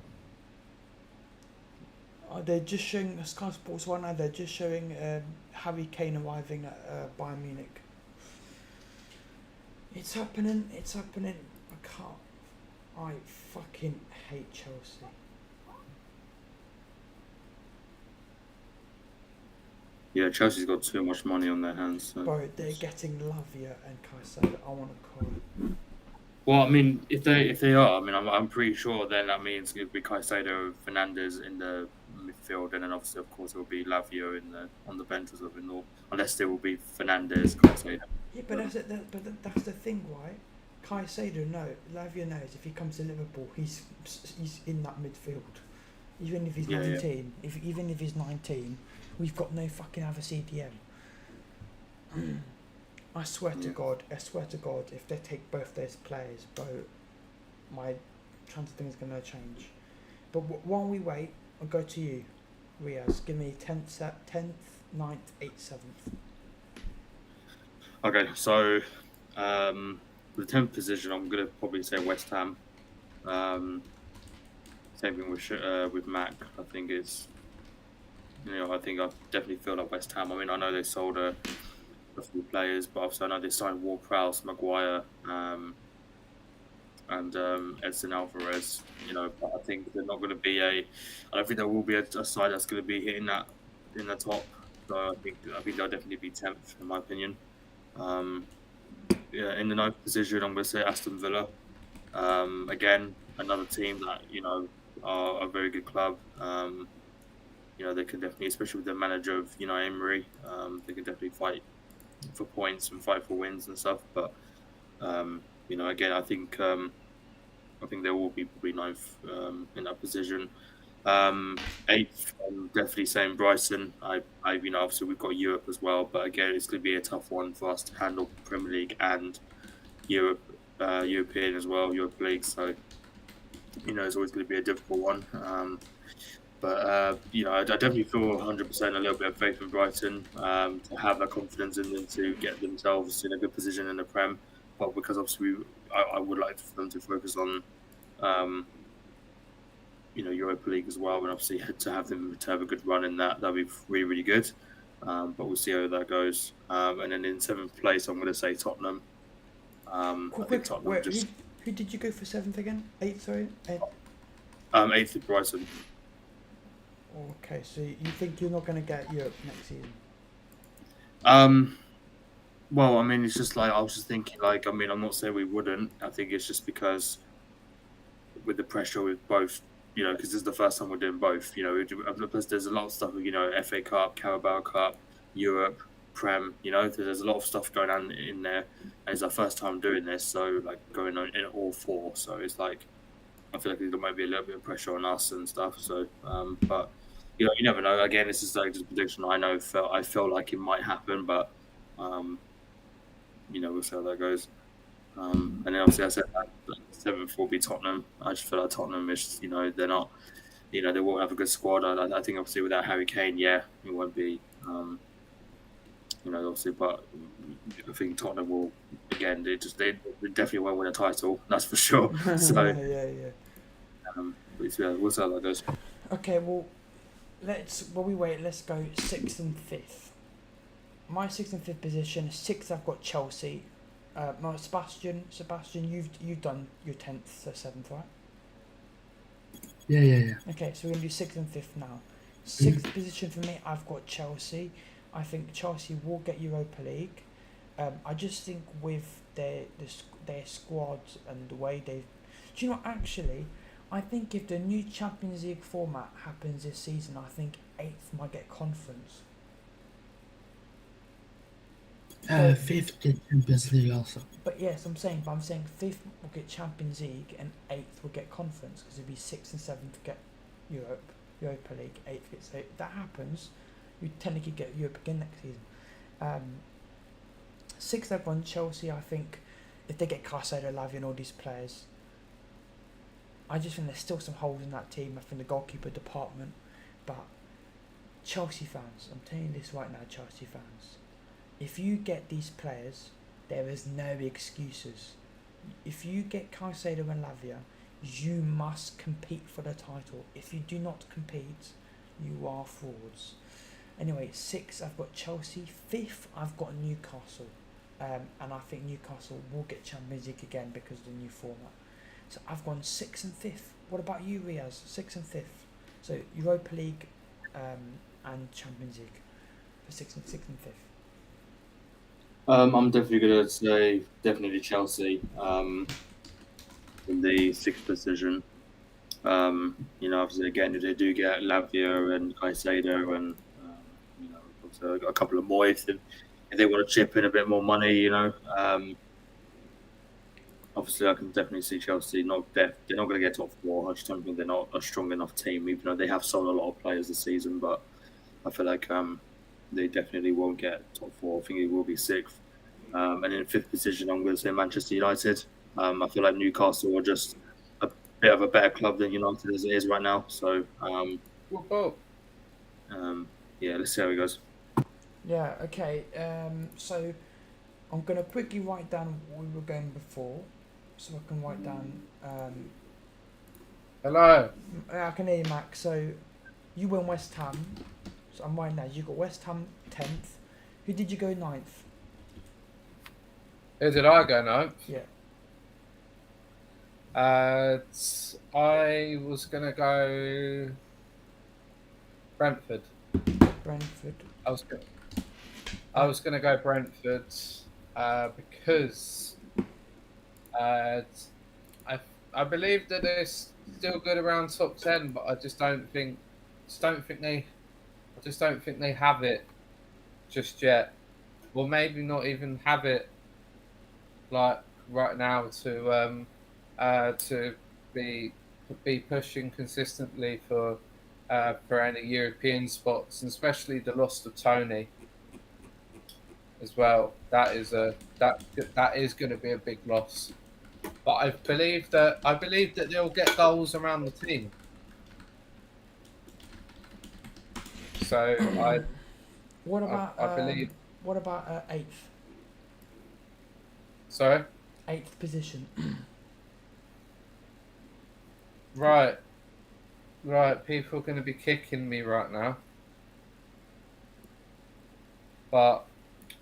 They're just showing Sky Sports 1 now. They're just showing Harry Kane arriving at Bayern Munich. It's happening. I can't. I fucking hate Chelsea. Yeah, Chelsea's got too much money on their hands. So. Bro, they're getting Lavia and Caicedo. I want to cry. Well, I mean, if they are, I mean, I'm pretty sure then that means it'll be Caicedo, Fernandes in the midfield, and then obviously, of course, it will be Lavio on the bench or something, or unless there will be Fernandes, Caicedo. Yeah, but that's the thing, right? Caicedo, no. Lavia knows if he comes to Liverpool, he's in that midfield. Even if he's 19, even if he's 19, we've got no fucking other CDM. I swear to God, if they take both those players, bro, my transfer thing is going to change. But while we wait, I'll go to you, Riaz. Give me 10th, 9th, 8th, 7th. Okay, so the 10th position, I'm going to probably say West Ham. Same thing with Mac. I think it's, I think I definitely feel like West Ham. I mean, I know they sold a few players, but obviously I know they signed Ward-Prowse, Maguire, and Edson Alvarez. But I think they're not going to be I don't think there will be a side that's going to be hitting that in the top. So I think they'll definitely be 10th in my opinion. In the 9th position, I'm going to say Aston Villa. Again, another team that are a very good club. They can definitely, especially with the manager of Emery, they can definitely fight for points and fight for wins and stuff. But again, I think there will be probably 9th in that position. 8th, I'm definitely saying Brighton. Obviously we've got Europe as well, but again, it's going to be a tough one for us to handle Premier League and European as well, Europa League. So it's always going to be a difficult one. But I definitely feel 100% a little bit of faith in Brighton to have that confidence in them to get themselves in a good position in the Prem. But because obviously I would like for them to focus on Europa League as well, and obviously to have them to have a good run in that'd be really, really good. But we'll see how that goes. And then in 7th place, I'm going to say Tottenham. Who did you go for 7th again? 8th, sorry? 8th at Brighton. Okay, so you think you're not going to get Europe next season? Well, I mean, it's just like, I was just thinking, I'm not saying we wouldn't. I think it's just because with the pressure with both, because this is the first time we're doing both, plus there's a lot of stuff, FA Cup, Carabao Cup, Europe, Prem, there's a lot of stuff going on in there. And it's our first time doing this, so going on in all 4. So it's I feel like there might be a little bit of pressure on us and stuff. So, but you never know. Again, this is just a prediction. I feel like it might happen, but we'll see how that goes. And then obviously I said that 7th will be Tottenham. I just feel like Tottenham is, they're not they won't have a good squad. I think obviously without Harry Kane, yeah, it won't be. Obviously, but I think Tottenham will again. They definitely won't win a title. That's for sure. So, yeah. we'll see how that goes. Okay, well, while we wait, let's go sixth and fifth. My sixth and fifth position. Sixth, I've got Chelsea. No, Sebastian, you've done your 10th to 7th, right? Yeah. Okay, so we're gonna do sixth and fifth now. Sixth position for me, I've got Chelsea. I think Chelsea will get Europa League. I just think with their squad and the way they, do you know, actually, I think if the new Champions League format happens this season, I think eighth might get conference. Fifth get Champions League also. But yes, I'm saying fifth will get Champions League and eighth will get conference, because it'd be sixth and seventh to get Europa League, eighth gets eight. If that happens, you technically get Europe again next season. Sixth, I've gone Chelsea. I think if they get Caicedo, Lavia, and all these players, I just think there's still some holes in that team. I think the goalkeeper department, but Chelsea fans, I'm telling you this right now, Chelsea fans, if you get these players, there is no excuses. If you get Caicedo and Lavia, you must compete for the title. If you do not compete, you are frauds. Anyway, sixth, I've got Chelsea. Fifth, I've got Newcastle. And I think Newcastle will get Champions League again because of the new format. So I've gone sixth and fifth. What about you, Riaz? Sixth and fifth. So Europa League and Champions League for sixth and fifth. I'm definitely going to say definitely Chelsea in the sixth position. Obviously, again, if they do get Lavia and Caicedo and also a couple of more, if they want to chip in a bit more money, obviously I can definitely see Chelsea they're not going to get top four. I just don't think they're not a strong enough team, even though they have sold a lot of players this season. But I feel like they definitely won't get top four. I think it will be sixth. And in fifth position, I'm going to say Manchester United. I feel like Newcastle are just a bit of a better club than United as it is right now. So, let's see how it goes. Yeah, okay. So I'm going to quickly write down what we were going before. So I can write down... Hello. I can hear you, Max. So you went West Ham. So I'm writing that. You got West Ham 10th. Who did you go 9th? Who did I go 9th? Yeah. I was going to go Brentford. I was going to go Brentford because I believe that they're still good around top 10, but I just don't think they have it just yet. Well, maybe not even have it like right now to be pushing consistently for any European spots, and especially the loss of Tony as well. That is going to be a big loss. But I believe that they'll get goals around the team. So I believe. What about 8th? Sorry? 8th position. Right. People are going to be kicking me right now. But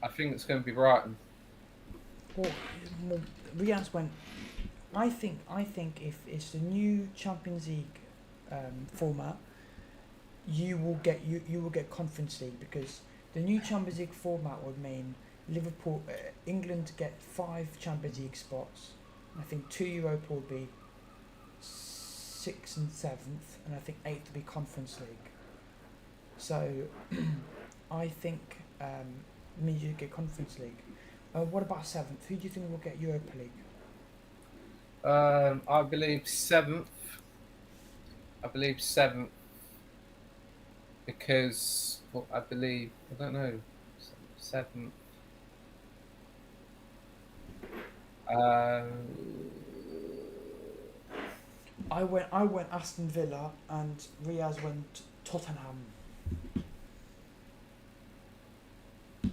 I think it's going to be Brighton. Well, Riaz went. I think if it's the new Champions League format, you will get Conference League, because the new Champions League format would mean Liverpool, England get 5 Champions League spots. I think 2 Europa would be 6th and 7th, and I think 8th would be Conference League. So I think means you get Conference League. What about 7th? Who do you think will get Europa League? I believe 7th. Because I don't know, 7th. I went Aston Villa, and Riaz went Tottenham.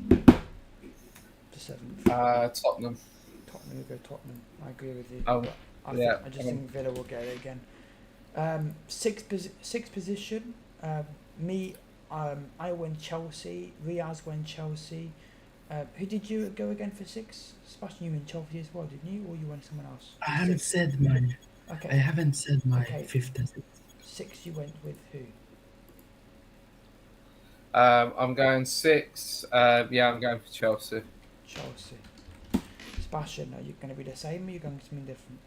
The 7th. Tottenham. Tottenham, we go Tottenham. I agree with you. Oh, But yeah. I just think Villa will get it again. Sixth position. I went Chelsea. Riaz went Chelsea. Who did you go again for 6? Sebastian, you went Chelsea as well, didn't you, or you went someone else? I haven't said mine. Okay. I haven't said my Okay. 5th and 6th. 6 you went with who? I'm going 6. Yeah, I'm going for Chelsea. Chelsea. Sebastian, are you going to be the same, or are you going to something different?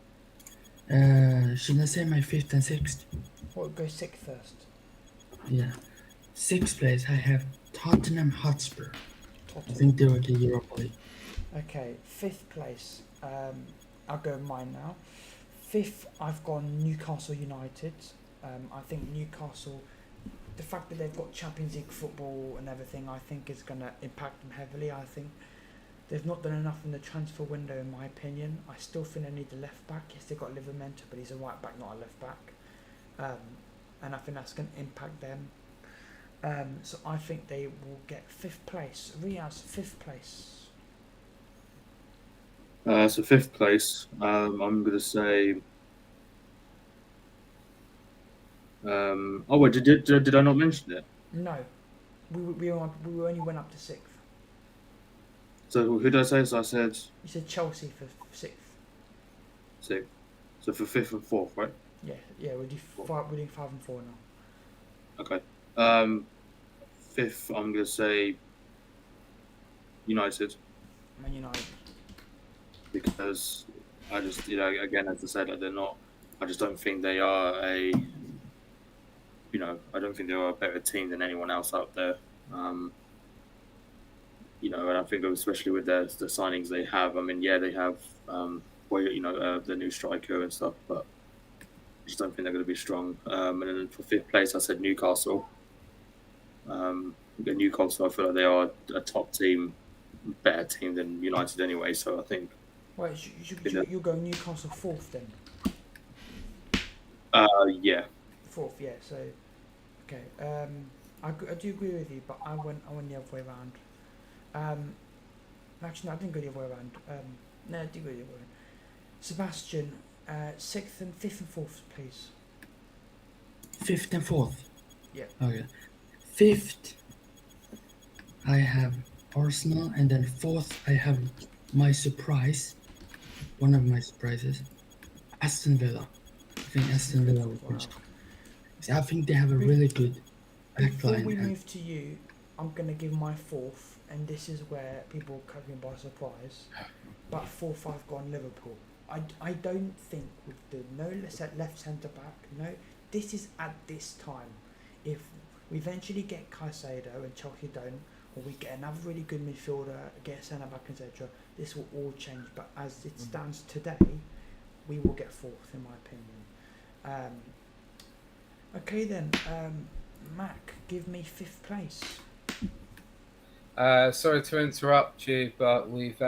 Should I say my 5th and 6th? What, go 6th first? Yeah. 6th place, I have Tottenham Hotspur. I Tottenham. think they were the Europa League. Okay, 5th place. I'll go with mine now. 5th, I've gone Newcastle United. I think Newcastle, the fact that they've got Champions League football and everything, I think is going to impact them heavily. I think they've not done enough in the transfer window, in my opinion. I still think they need a left back. Yes, they've got Livermento, but he's a right back, not a left back. And I think that's going to impact them. So I think they will get 5th place. Riaz, 5th place. So 5th place, I'm going to say. Wait, did I not mention it? No, we only went up to 6th. So who did I say? So I said You said Chelsea for 6th. 6th. So for 5th and 4th, right? Yeah. We're doing 5 and 4 now. Okay. 5th, I'm going to say United. Man United. Because I just, again, as I said, they're not. I just don't think they are I don't think they are a better team than anyone else out there. And I think especially with the signings they have. I mean, yeah, they have, the new striker and stuff, but I just don't think they're going to be strong. And then for 5th place, I said Newcastle. Newcastle, I feel like they are a top team, better team than United anyway. So I think. Wait, you'll go Newcastle 4th then? Yeah. 4th, yeah. So, okay. I do agree with you, but I went the other way around. Actually, no, I didn't go the other way around. No, I did go the other way around. Sebastian, 6th and 5th and 4th, please. 5th and 4th? Yeah. Okay. 5th, I have Arsenal, and then 4th, I have my surprise. One of my surprises, Aston Villa. I think Aston Villa will finish. I think they have a really good backline. Before we move to you, I'm going to give my 4th, and this is where people catch me by surprise. But 4th, I've gone Liverpool. I don't think with the no left centre back, this is at this time. If we eventually get Caicedo and Chelsea don't, or we get another really good midfielder, get a centre back, etc., this will all change. But as it stands today, we will get 4th, in my opinion. Okay then, Mac, give me 5th place. Sorry to interrupt you, but we've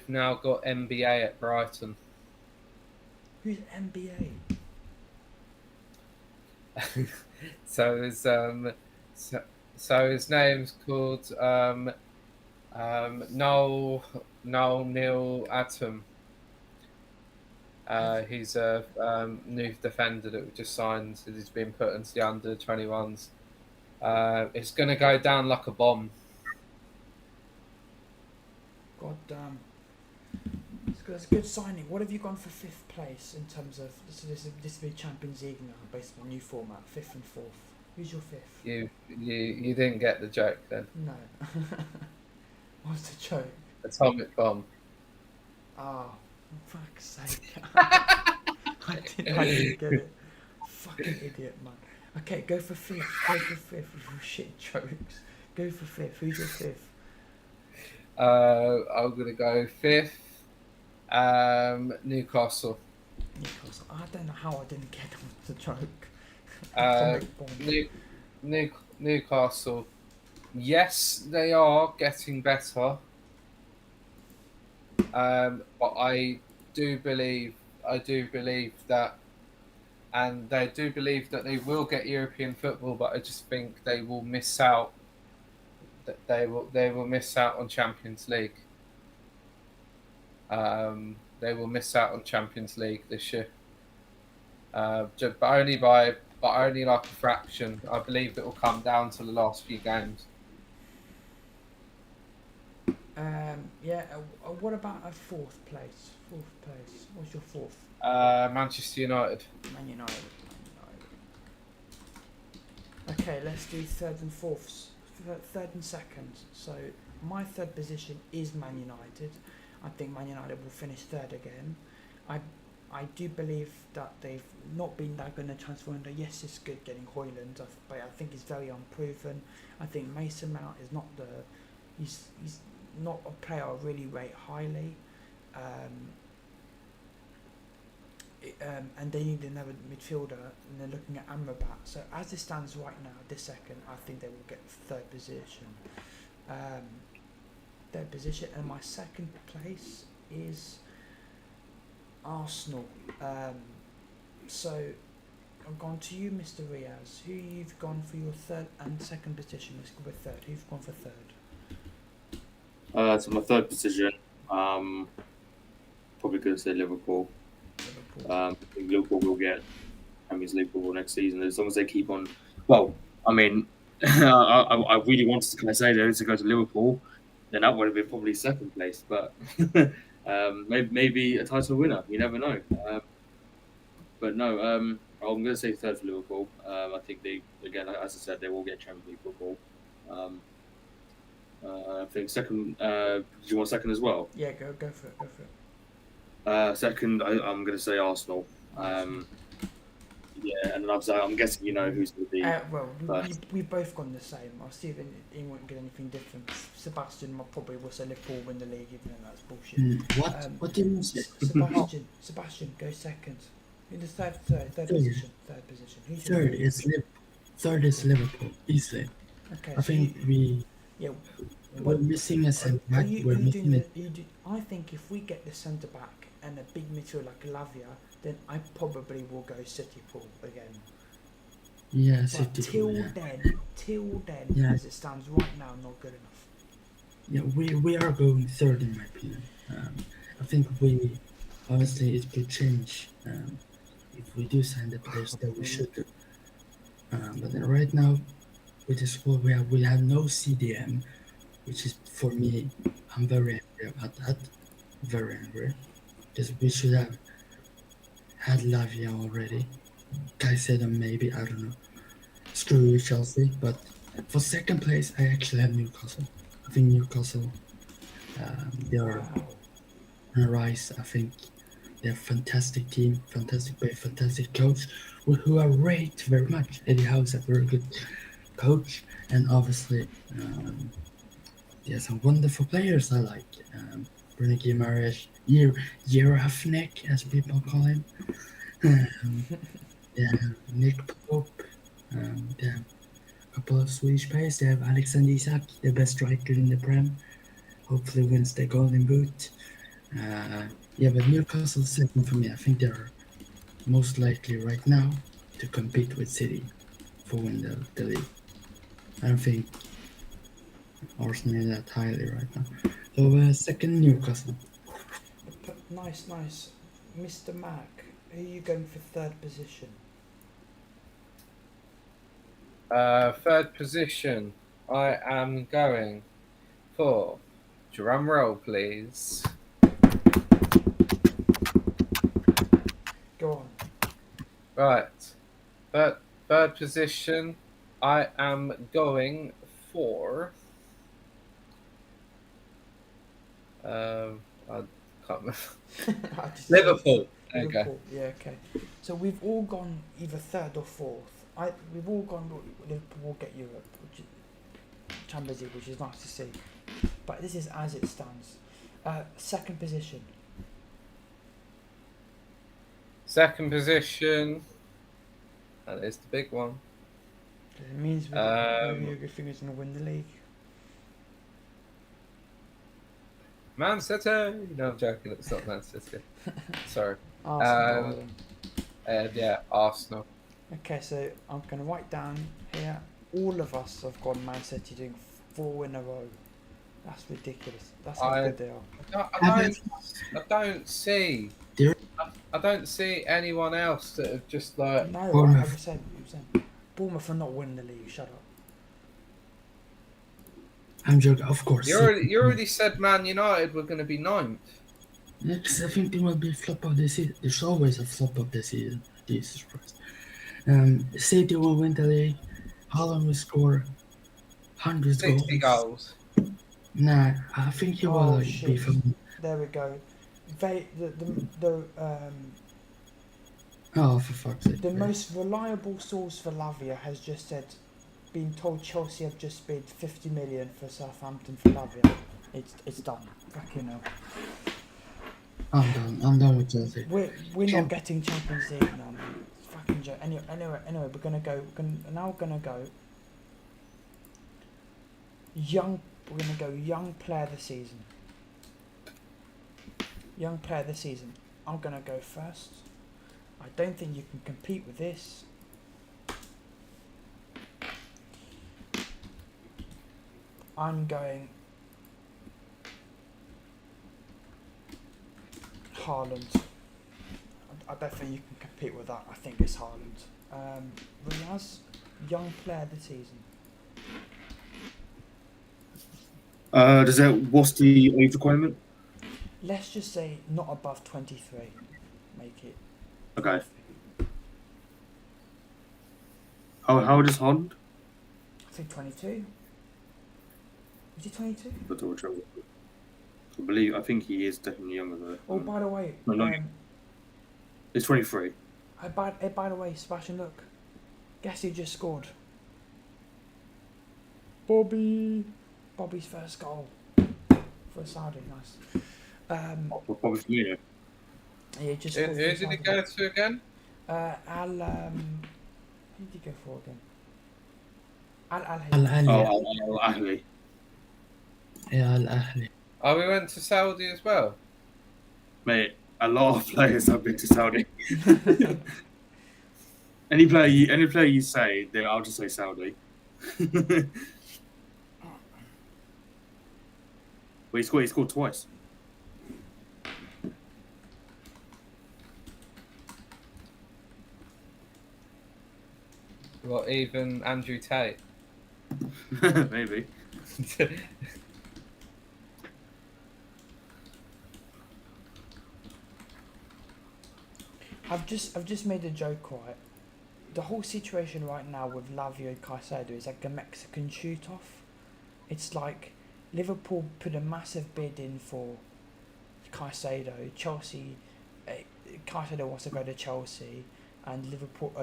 now got NBA at Brighton. Who's NBA? So his name's called Noel Neil Atom. He's a new defender that we just signed. He's been put into the under-21s. It's going to go down like a bomb. God damn. That's a good signing. What have you gone for 5th place in terms of this will be Champions League now, based on a new format, 5th and 4th. Who's your 5th? You didn't get the joke then. No. What's the joke? Atomic bomb. Oh, for fuck's sake. I didn't get it. Fucking idiot, man. Okay, go for 5th. Go for 5th with shit jokes. Go for 5th. Who's your 5th? I'm gonna go 5th. Newcastle. Newcastle. I don't know how I didn't get the joke. Newcastle. Yes, they are getting better. But I do believe that and they do believe that they will get European football, but I just think they will miss out. That they will miss out on Champions League. They will miss out on Champions League this year, but only like a fraction. I believe it will come down to the last few games. Yeah. What about a fourth place? Fourth place. What's your fourth? Manchester United. Man United. Okay, let's do third and fourths. Third and second. So my third position is Man United. I think Man United will finish third again. I do believe that they've not been that good in the transfer window. Yes, it's good getting Højlund, but I think he's very unproven. I think Mason Mount is not he's not a player I really rate highly. And they need another midfielder, and they're looking at Amrabat. So as it stands right now, this second, I think they will get third position. And my second place is Arsenal. So I've gone to you, Mr. Riaz. Who you've gone for your third and second position? Let's go with third. Who've gone for third? So my third position, probably going to say Liverpool. I think Liverpool will get Champions League football next season as long as they keep on. Well, I mean, I really wanted Caicedo to go to Liverpool, then that would have been probably second place. But maybe a title winner. You never know. But no, I'm going to say third for Liverpool. I think they, again, as I said, they will get Champions League football. I think second. Do you want second as well? Yeah, go for it. Second, I'm going to say Arsenal. Yeah, and I'm guessing you know who's going to be. We've both gone the same. I'll see if anyone won't get anything different. Sebastian probably will say Liverpool win the league, even though that's bullshit. What did you say? Sebastian, go second. In the third position. Who's third is Liverpool, easily. Okay. I think we're missing a centre back. I think if we get the centre back and a big midfielder like Lavia, then I probably will go City Pool again. Yeah, but City till then, as it stands right now, not good enough. Yeah, we are going third in my opinion. I think honestly it could change if we do sign the players that we should do. But then right now, with the squad we have no CDM, which is for me, I'm very angry about that. Very angry. Because we should have had Lavia already. Caicedo maybe, I don't know. Screw you, Chelsea. But for second place, I actually have Newcastle. I think Newcastle, they are on a rise. I think they're a fantastic team, fantastic player, fantastic coach, who I rate very much. Eddie Howe is a very good coach, and obviously there's some wonderful players I like. Bruno Guimaraes, Yerafnik, as people call him. Nick Pope. A couple of Swedish players. They have Alexander Isak, the best striker in the Prem. Hopefully wins the Golden Boot. But Newcastle second for me. I think they're most likely right now to compete with City for win the league. I don't think Arsenal is that highly right now. So second Newcastle. Nice. Mr. Mac, who are you going for third position? Third position, I am going for, drum roll please. Go on. Right, third position, I am going for. I can't remember. Liverpool. Liverpool. Yeah, okay. So we've all gone either third or fourth. We've all gone Liverpool will get Europe, which is Champions League, which is nice to see. But this is as it stands. Second position. Second position. That is the big one. It means you think it's going to win the league. Man City. No, I'm joking. It's not Man City. Sorry. Yeah, Arsenal. Okay, so I'm going to write down here. All of us have got Man City doing 4 in a row. That's ridiculous. That's how I good they are. I don't see. There, I don't see anyone else that have just like. No, I Bournemouth. just said, Bournemouth are not winning the league. Shut up. I'm joking, of course. You already said Man United were going to be ninth. Next, I think it will be flop of the season. There's always a flop of the season. Jesus Christ. City will win the league. Holland will score hundreds 60 goals. goals. Nah, I think he will Oh be shit! from. There we go. Oh, for fuck's sake. The most reliable source for Lavia has just said, been told Chelsea have just paid 50 million for Southampton for Lavia. It's done. Fucking hell. I'm done. I'm done with Chelsea. We're not getting Champions League now, man. It's fucking joke. Anyway, we're gonna go. We're gonna go. We're gonna go young player of the season. Young player of the season. I'm gonna go first. I don't think you can compete with this. I'm going Haaland. I don't think you can compete with that. I think it's Haaland. Riaz, young player of the season. What's the age requirement? Let's just say not above 23. Make it. Okay. How old is Holland? I think 22. Is he 22? I think he is definitely younger though. Oh, by the way, No. It's 23. by the way, Sebastian, look. Guess who just scored? Bobby's first goal for Saudi. Nice. Probably Firmino. Yeah, just Who scored. did it go to again? Who did he go for again? Al Al Ahly. Ahly. Al Ahly. Yeah, Al Ahly. Oh, we went to Saudi as well. Mate, a lot of players have been to Saudi. any player you say, then I'll just say Saudi. Well, he scored twice. What, even Andrew Tate? Maybe. I've just made a joke, right? The whole situation right now with Lavia and Caicedo is like a Mexican shoot-off. It's like Liverpool put a massive bid in for Caicedo. Chelsea, Caicedo wants to go to Chelsea, and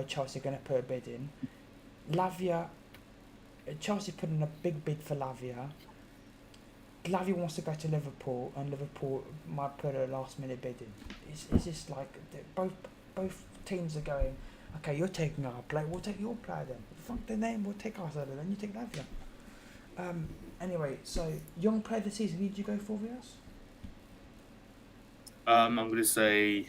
Chelsea are going to put a bid in. Lavia, Chelsea put in a big bid for Lavia. Lavia wants to go to Liverpool, and Liverpool might put a last-minute bid in. It's just like both teams are going, okay, you're taking our player, we'll take your player then. Fuck the name, we'll take our player then, you take Lavia. Anyway, so young player of the season, who did you go for, Riaz? I'm going to say.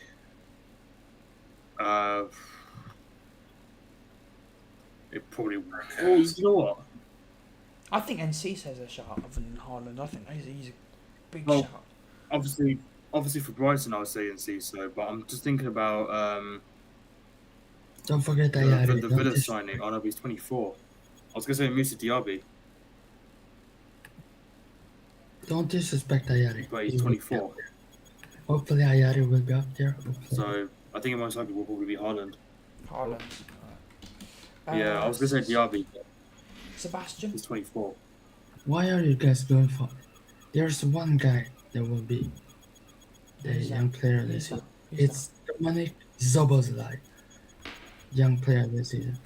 It probably. Oh, you know what? I think NC says a shout other than Haaland. I think he's a big Well, shout. Obviously for Brighton, I would say Caicedo, but I'm just thinking about Don't forget the Ayari. Villa signing. Oh no, he's 24. I was going to say Moussa Diaby, Don't disrespect Ayari. but he's He will be 24. up there. Hopefully Ayari will be up there. Hopefully. So I think it most likely will probably be Haaland. Haaland. Yeah, I was going to say Diaby, but Sebastian. he's 24. Why are you guys going for? There's one guy that will be the Who's that? young player Who's this season. that? Who's It's Dominic Zoboszlai, young player this season.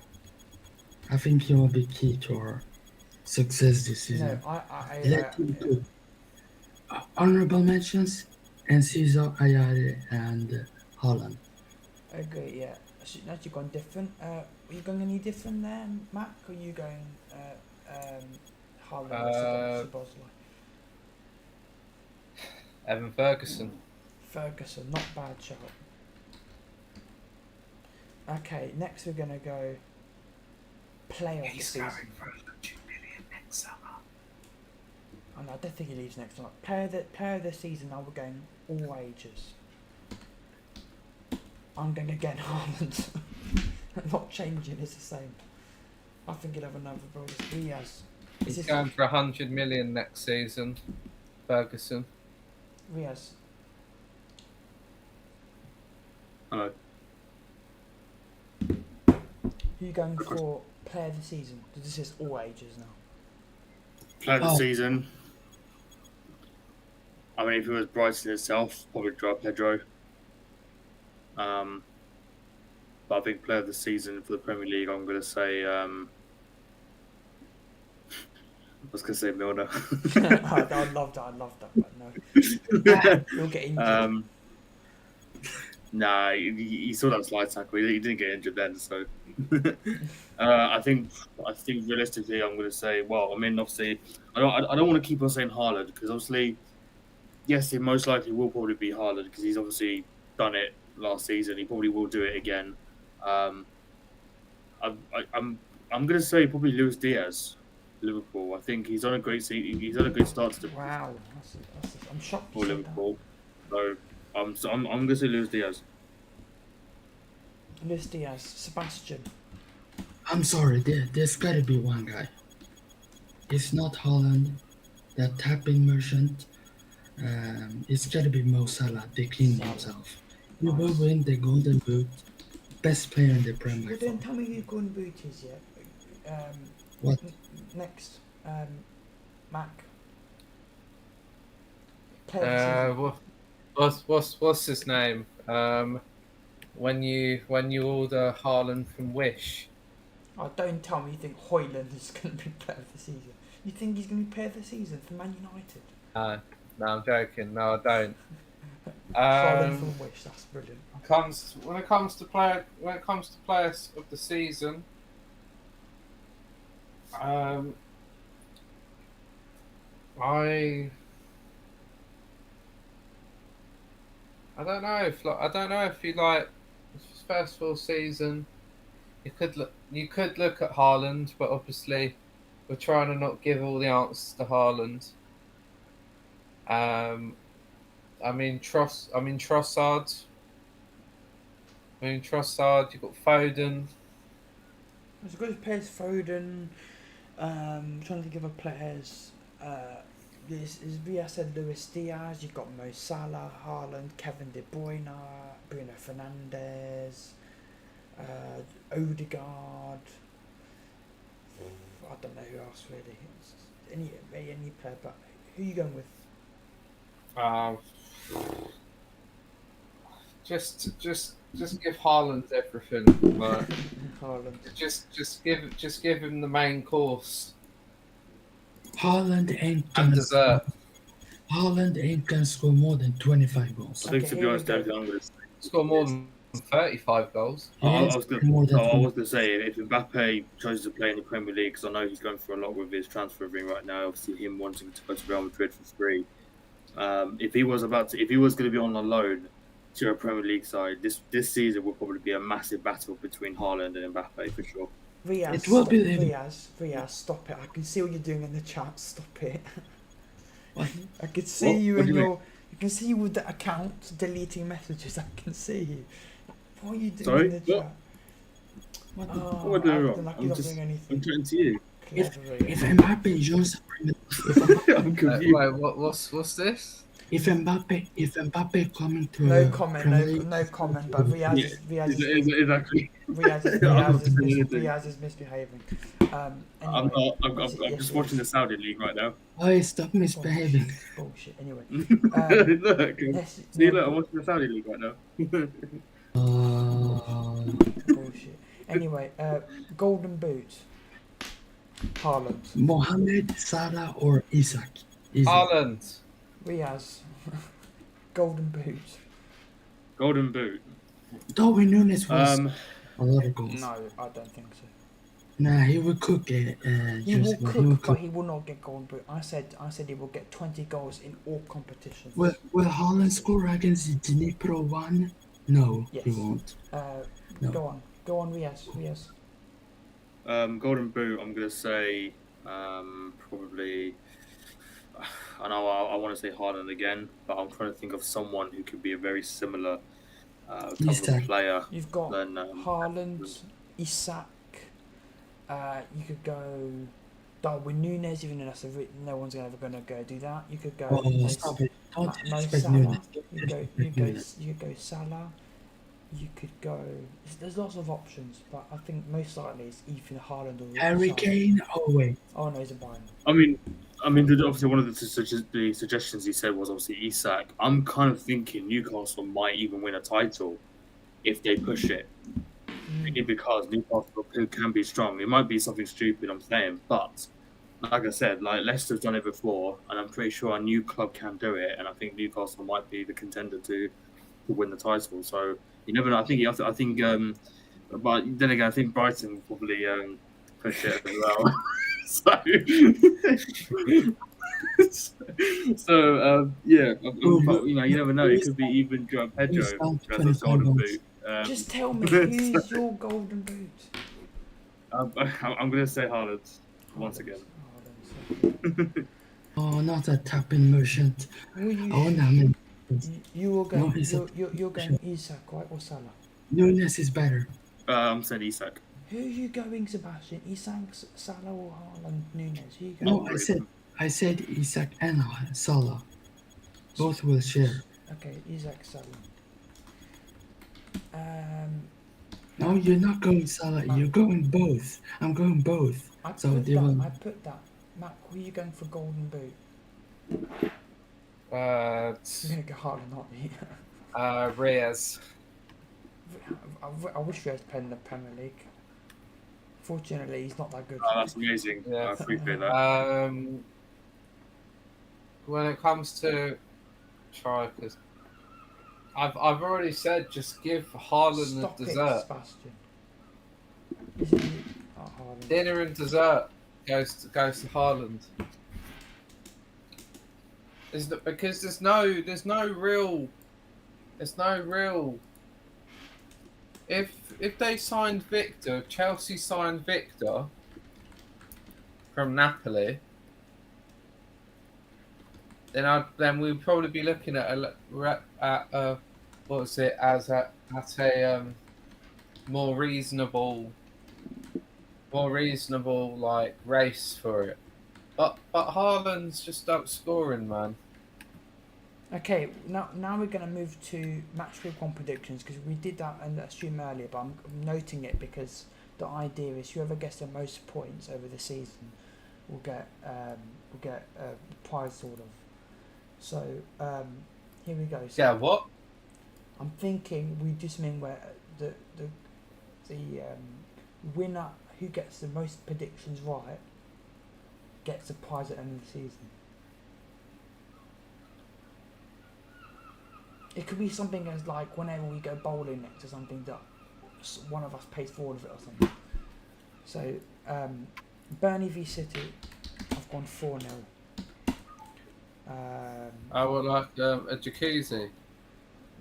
I think he will be key to our success this that? season. No, Let him do. Honorable mentions: Enciso, Ayari, and Holland. I agree. Yeah. Now you've gone different. Are you going any different there, Mac? Or are you going Haaland or Szoboszlai? Evan Ferguson. Ferguson, not bad shout. Okay, next we're gonna go player of the season. for 100 million next summer. And I don't think he leaves next night. Player of the season. Now we're going all ages. I'm going to get Haaland. Not changing. It's the same. I think he'll have another goal. He has. He's going for 100 million next season. Ferguson. Riaz. Hello. Who you going for player of the season? This is all ages now. Player of the season. I mean, if it was Brighton itself, probably draw Pedro. But I think player of the season for the Premier League, I'm going to say. I was going to say Milner. I love that, but no. He'll get injured. Nah, he saw that slide tackle. He didn't get injured then, so. I think realistically, I'm going to say. Well, I mean, obviously, I don't want to keep on saying Haaland because obviously, yes, it most likely will probably be Haaland because he's obviously done it last season. He probably will do it again. I'm going to say probably Luis Diaz, Liverpool. I think he's on a great he's on a good start to the Wow, I'm shocked. for Liverpool. So I'm going to say Luis Diaz. Luis Diaz, Sebastian. I'm sorry, there's gotta be one guy. It's not Haaland, that tapping merchant. It's gotta be Mo Salah. They cleaned himself. He will win the Golden Boot. Best player in the Premier Well, League. then tell me who Golden Boot is yet. What? Next, Mac. Player of the season. What's his name? When you order Haaland from Wish. Oh, don't tell me you think Højlund is going to be player of the season. You think he's going to be player of the season for Man United? No, I'm joking. No, I don't. Højlund from Wish, that's brilliant. When it comes to players of the season, I don't know if you like his first full season. You could look at Haaland, but obviously we're trying to not give all the answers to Haaland. I mean Trossard. You've got Foden. There's a good players, Foden. Trying to think of other players. This is Via said Luis Diaz. You've got Mo Salah, Haaland, Kevin De Bruyne, Bruno Fernandes, Odegaard. I don't know who else really. Any player, but who are you going with? Just give Haaland everything. Like, Haaland. Just give him the main course. Haaland ain't And gonna dessert. Haaland ain't gonna score more than 25 goals. I think Okay, to be here we honest, go. I'm going to say. Score more than 35 goals. I was More than going to say if Mbappe chose to play in the Premier League, because I know he's going through a lot with his transfer ring right now. Obviously, him wanting to go to Real Madrid for free. If he was going to be on a loan to a Premier League side, this season will probably be a massive battle between Haaland and Mbappe for sure. Riaz, It will stop, be Riaz, stop it. I can see what you're doing in the chat. Stop it. What? I can see you What in do you your. I can see you with the account deleting messages. I can see you. What are you doing Sorry? in the chat? What? Oh, What do I do acting wrong? like I'm you're not just- doing I'm anything. turning to you. If Clever, Riaz. Mbappe joins the Premier I'm Wait, confused. what's this? if Mbappe coming to No a comment, Premier League, no comment. But Riaz Yeah, is Riaz It's is actually. Riaz is I'm not Riaz is, doing anything. Riaz is misbehaving. I'm Anyway, not. I'm just watching the Saudi league right now. oh, stop misbehaving. bullshit. Anyway, Look, let's, see, no, look, I'm watching the Saudi league right now. bullshit. Anyway, Golden Boot. Haaland. Mohamed Salah or Isaac? Haaland. Riaz. Golden Boot. Golden Boot. Darwin Nunes was Um, a lot of goals. No, I don't think so. Nah, he will cook it. He will Joseph, cook, but he will not get Golden Boot. I said he will get 20 goals in all competitions. Will Haaland score against Dnipro 1? No, Yes. he won't. Uh, No. Go on. Go on, Riaz. Golden boot. I'm gonna say probably. I know I want to say Haaland again, but I'm trying to think of someone who could be a very similar type of Isak. player You've got than Haaland, Isak. You could go Darwin Nunes, even though no one's ever going to go do that. You could go Oh, stop it. Don't Mo disrespect Salah. Nunes. You could go Salah. You could go. There's lots of options, but I think most likely it's either Haaland or Harry Salah. Kane. Oh wait. Oh no, he's a Bayern. Obviously one of the suggestions he said was obviously Isak. I'm kind of thinking Newcastle might even win a title if they push it. Because Newcastle can be strong. It might be something stupid I'm saying, but like I said, like Leicester's done it before, and I'm pretty sure a new club can do it. And I think Newcastle might be the contender to win the title. So you never know. I think, but then again, I think Brighton will probably push it as well. Yeah, but you never know. It could be even João Pedro as a golden boot. Just tell me, who's your golden boot? I'm going to say Haaland once again. Oh, not a tapping merchant. Oh, no, you're going Isak, right, or Salah? Nunes is better. I'm saying Isak. Who are you going, Sebastian? Isak, Salah, or Haaland, Nunes? Who you No, going? I said Isak and Salah. Both will share. Okay, Isak, Salah. No, you're not going Salah. You're going both. I'm going both. I put that. Matt, who are you going for golden boot? You're gonna go Haaland, aren't you? Reyes. I wish we had played in the Premier League. Fortunately, he's not that good. Oh, that's amazing. Yeah. I appreciate that. When it comes to strikers, I've already said just give Haaland Stop the it, dessert. Sebastian. Is it Haaland? Dinner and dessert goes to Haaland. Because there's no real. If they signed Victor, Chelsea signed Victor from Napoli, then we'd probably be looking at a more reasonable like race for it. But Haaland's just outscoring, man. Okay, now we're going to move to match week 1 predictions, because we did that in the stream earlier, but I'm noting it because the idea is whoever gets the most points over the season will get the prize, sort of. So here we go. So Yeah, what? I'm thinking we do something where the winner who gets the most predictions right gets a prize at the end of the season. It could be something as like whenever we go bowling next or something that one of us pays for all of it or something. So Burnley v City, I've gone 4-0. I would like a jacuzzi.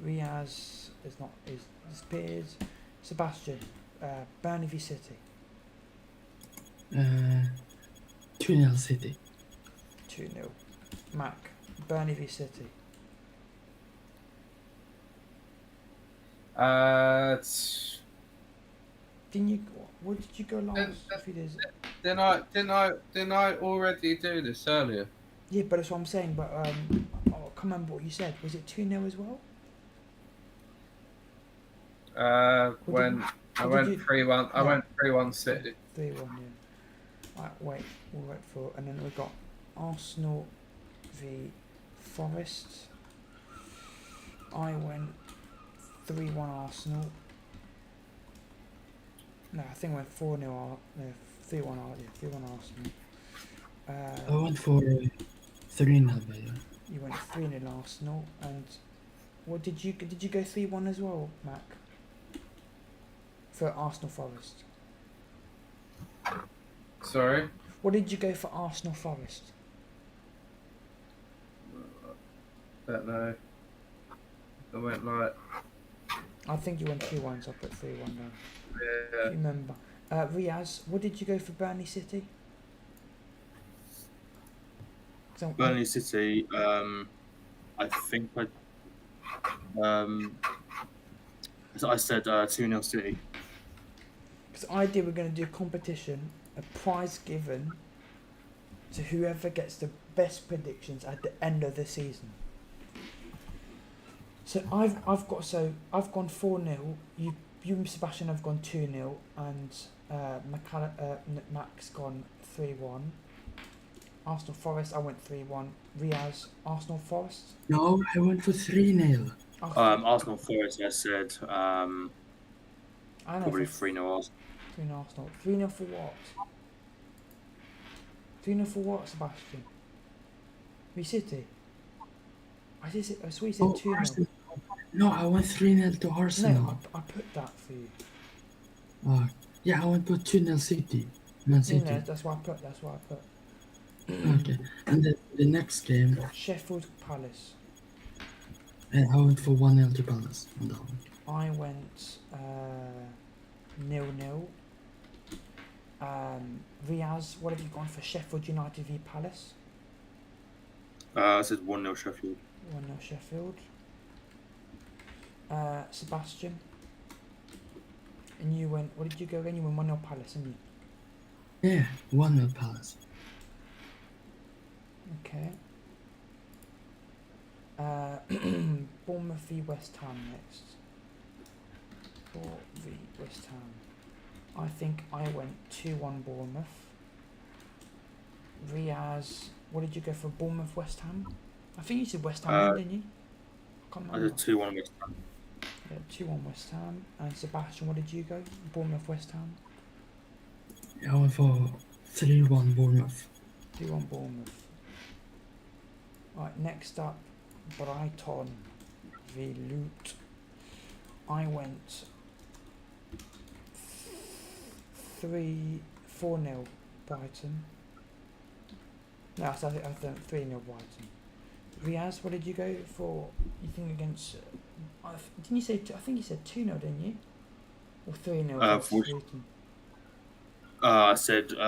Riaz is Piers. Sebastian, Burnley v City. 2-0 City. 2-0. Mac, Burnley v City. Didn't you? What did you go last? A few days. Didn't I already do this earlier? Yeah, but that's what I'm saying. But I can't remember what you said. Was it 2-0 as well? I went 3-1. I went 3-1 City. 3-1. Yeah. Right, wait. We'll wait for. And then we've got Arsenal v Forest. I went 3-1 Arsenal. No, I think I went 4-0. No, 3-1. Yeah, 3-1 Arsenal. I went for 3-0. You went 3-0 Arsenal, and what did you go 3-1 as well, Mac? For Arsenal Forest. Sorry. What did you go for Arsenal Forest? Don't know. I went like I think you went 2-1, so I put 3-1 down. Yeah. Remember. Riaz, what did you go for Burnley City? So Burnley City. I think I said 2-0 City. Because I did, we're going to do a competition, a prize given to whoever gets the best predictions at the end of the season. So I've gone 4-0. You and Sebastian have gone 2-0, and Max gone 3-1. Arsenal Forest, I went 3-1. Riaz, Arsenal Forest. No, I went for 3-0. Arsenal Forest. I said I know probably for 3-0 Arsenal. 3-0 Arsenal. 3-0 for what? 3-0 for what, Sebastian? We City. I swear you said 2-0. Arsenal. No, I went 3-0 to Arsenal. No, I put that for you. Yeah, I went for 2-0 City. Man City. Yeah, that's what I put. Okay. And the next game, Sheffield Palace. I went for 1-0 to Palace on that one. I went 0-0. Riaz, what have you gone for? Sheffield United v Palace. I said 1-0 Sheffield. 1-0 Sheffield. Sebastian. And you went, what did you go again? You went 1-0 Palace, didn't you? Yeah, 1-0 Palace. Okay. Bournemouth v West Ham next. Bournemouth v West Ham. I think I went 2-1 Bournemouth. Riaz, what did you go for? Bournemouth West Ham? I think you said West Ham, didn't you? I can't I remember. said 2-1 West Ham. Yeah, 2-1 West Ham. And Sebastian, what did you go? Bournemouth West Ham? I went for 3-1 Bournemouth. 2-1 Bournemouth. Right, next up, Brighton v Lut. I went 4-0 Brighton. No, I thought 3-0 Brighton. Riaz, what did you go for? You think against? Didn't you say? I think you said 2-0, didn't you? Or 3-0 against Luton? I said 2-0.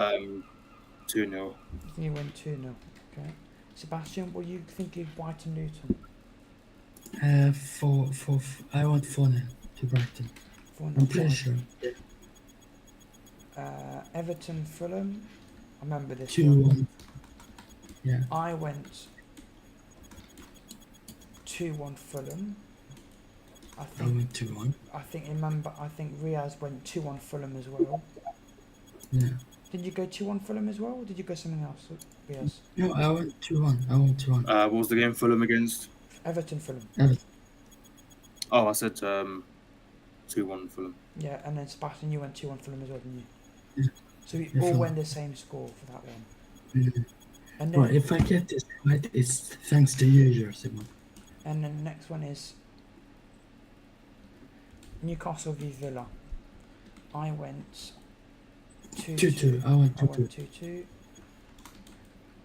I think you went 2-0. Okay. Sebastian, what do you think of Brighton Luton? I went 4-0 to Brighton. 4-0 I'm pretty sure. Everton Fulham. I remember this 2-1. one. Yeah. I went 2-1 Fulham. I went 2-1. I think Riaz went 2-1 Fulham as well. Yeah. Did you go 2-1 Fulham as well, or did you go something else, Riaz? No, I went 2-1. What was the game Fulham against? Everton Fulham. Everton. Oh, I said 2-1 Fulham. Yeah, and then Sebastian, you went 2-1 Fulham as well, didn't you? Yeah. So we Yeah, all Fulham. went the same score for that one. Mm-hmm. And then, Right, if I get this right, it's thanks to you, Simon. and then the next one is Newcastle v Villa. I went 2-2. I went 2-2. I went 2-2.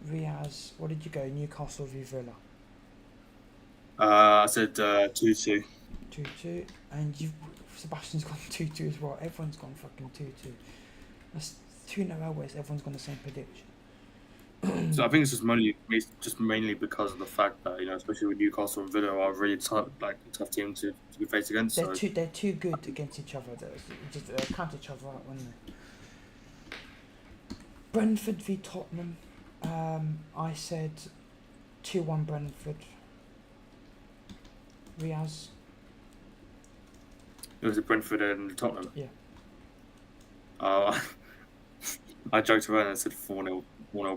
Riaz, what did you go? Newcastle v Villa. I said 2-2. 2-2. And Sebastian's gone 2-2 as well. Everyone's gone fucking 2-2. That's 2 in a row where everyone's gone the same prediction. So I think it's just mainly because of the fact that, especially with Newcastle and Villa are really tough team to be faced against. They're too good against each other. Just count each other out, wouldn't they? Brentford v Tottenham. I said 2-1 Brentford. Riaz. It was Brentford and Tottenham. Yeah. I joked around and said 4-0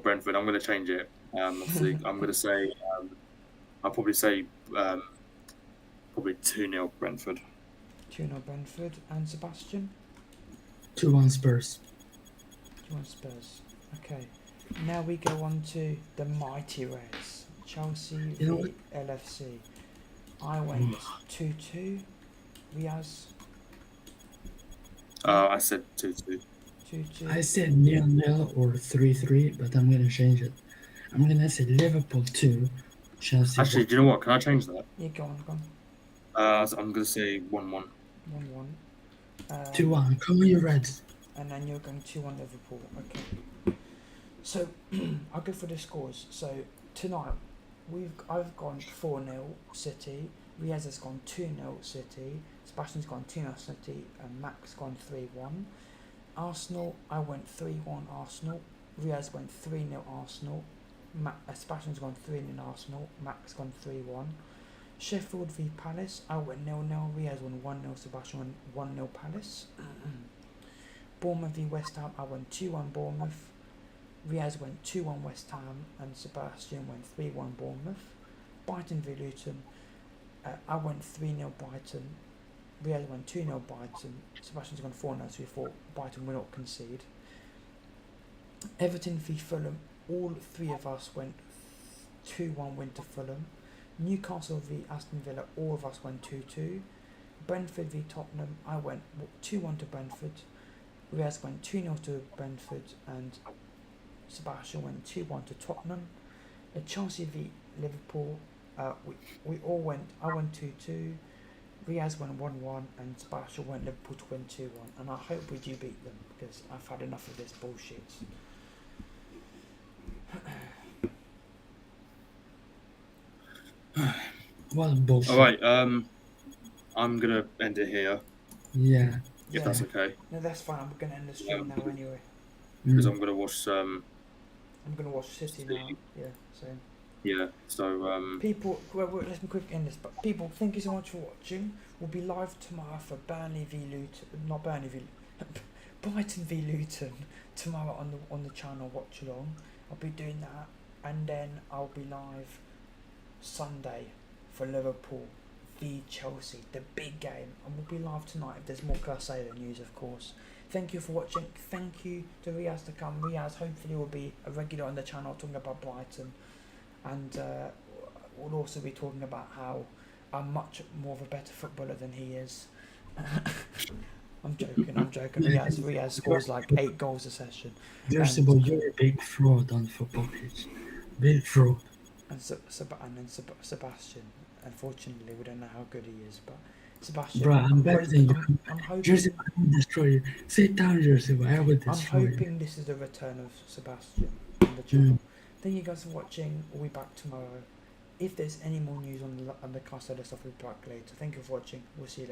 Brentford. I'm going to change it. Obviously, I'm going to say I'll probably say probably 2-0 Brentford. 2-0 Brentford. And Sebastian? 2-1 Spurs. 2-1 Spurs. Okay. Now we go on to the mighty race. Chelsea v LFC. I went 2-2. Riaz? I said 2-2. 2-2. I said 0-0 or 3-3, but I'm gonna change it. I'm gonna say Liverpool 2, Chelsea. Actually, do you know what? Can I change that? Yeah, go on. I'm going to say 1-1. 1-1. 2-1. Come on, you Reds. And then you're going 2-1 Liverpool. Okay. So I'll go for the scores. So tonight I've gone 4-0 City. Riaz has gone 2-0 City. Sebastian's gone 2-0 City, and Max gone 3-1. Arsenal, I went 3-1 Arsenal. Riaz went 3-0 Arsenal. Sebastian's gone 3-0 Arsenal. Max gone 3-1. Sheffield v Palace, I went 0-0. Riaz won 1-0. Sebastian won 1-0 Palace. Bournemouth v West Ham, I went 2-1 Bournemouth. Riaz went 2-1 West Ham, and Sebastian went 3-1 Bournemouth. Brighton v Luton, I went 3-0 Brighton. Riaz went 2-0 Brighton. Sebastian's gone 4-0, so we thought Brighton will not concede. Everton v Fulham, all three of us went 2-1 win to Fulham. Newcastle v Aston Villa, all of us went 2-2. Brentford v Tottenham, I went 2-1 to Brentford. Riaz went 2-0 to Brentford, and Sebastian went 2-1 to Tottenham. Chelsea v Liverpool, we all went. I went 2-2. Riaz went 1-1, and Sebastian went Liverpool to win 2-1. And I hope we do beat them, because I've had enough of this bullshit. What bullshit. All right. I'm gonna end it here Yeah. if that's okay, No, that's fine. I'm gonna end the stream now anyway. because I'm gonna watch some. I'm gonna watch City now. Yeah, so. Yeah. So People, well, let's be quick in this, but people, thank you so much for watching. We'll be live tomorrow for Burnley v Luton, not Burnley v, Brighton v Luton tomorrow on the channel. Watch along. I'll be doing that, and then I'll be live Sunday for Liverpool v Chelsea, the big game, and we'll be live tonight if there's more Caicedo news, of course. Thank you for watching. Thank you to Riaz to come. Riaz hopefully will be a regular on the channel talking about Brighton. And we'll also be talking about how I'm much more of a better footballer than he is. I'm joking. Riaz scores like 8 goals a session. First of all, you're a big fraud on football pitch. Big fraud. And Sebastian, unfortunately, we don't know how good he is, but Sebastian, Bro, I'm better than you. I'm hoping, Jersey, I will destroy you. Sit down, Jersey, I will I'm destroy you. hoping this is the return of Sebastian on the channel. Thank you guys for watching. We'll be back tomorrow. If there's any more news on the Caicedo stuff, we'll be back later. Thank you for watching. We'll see you later.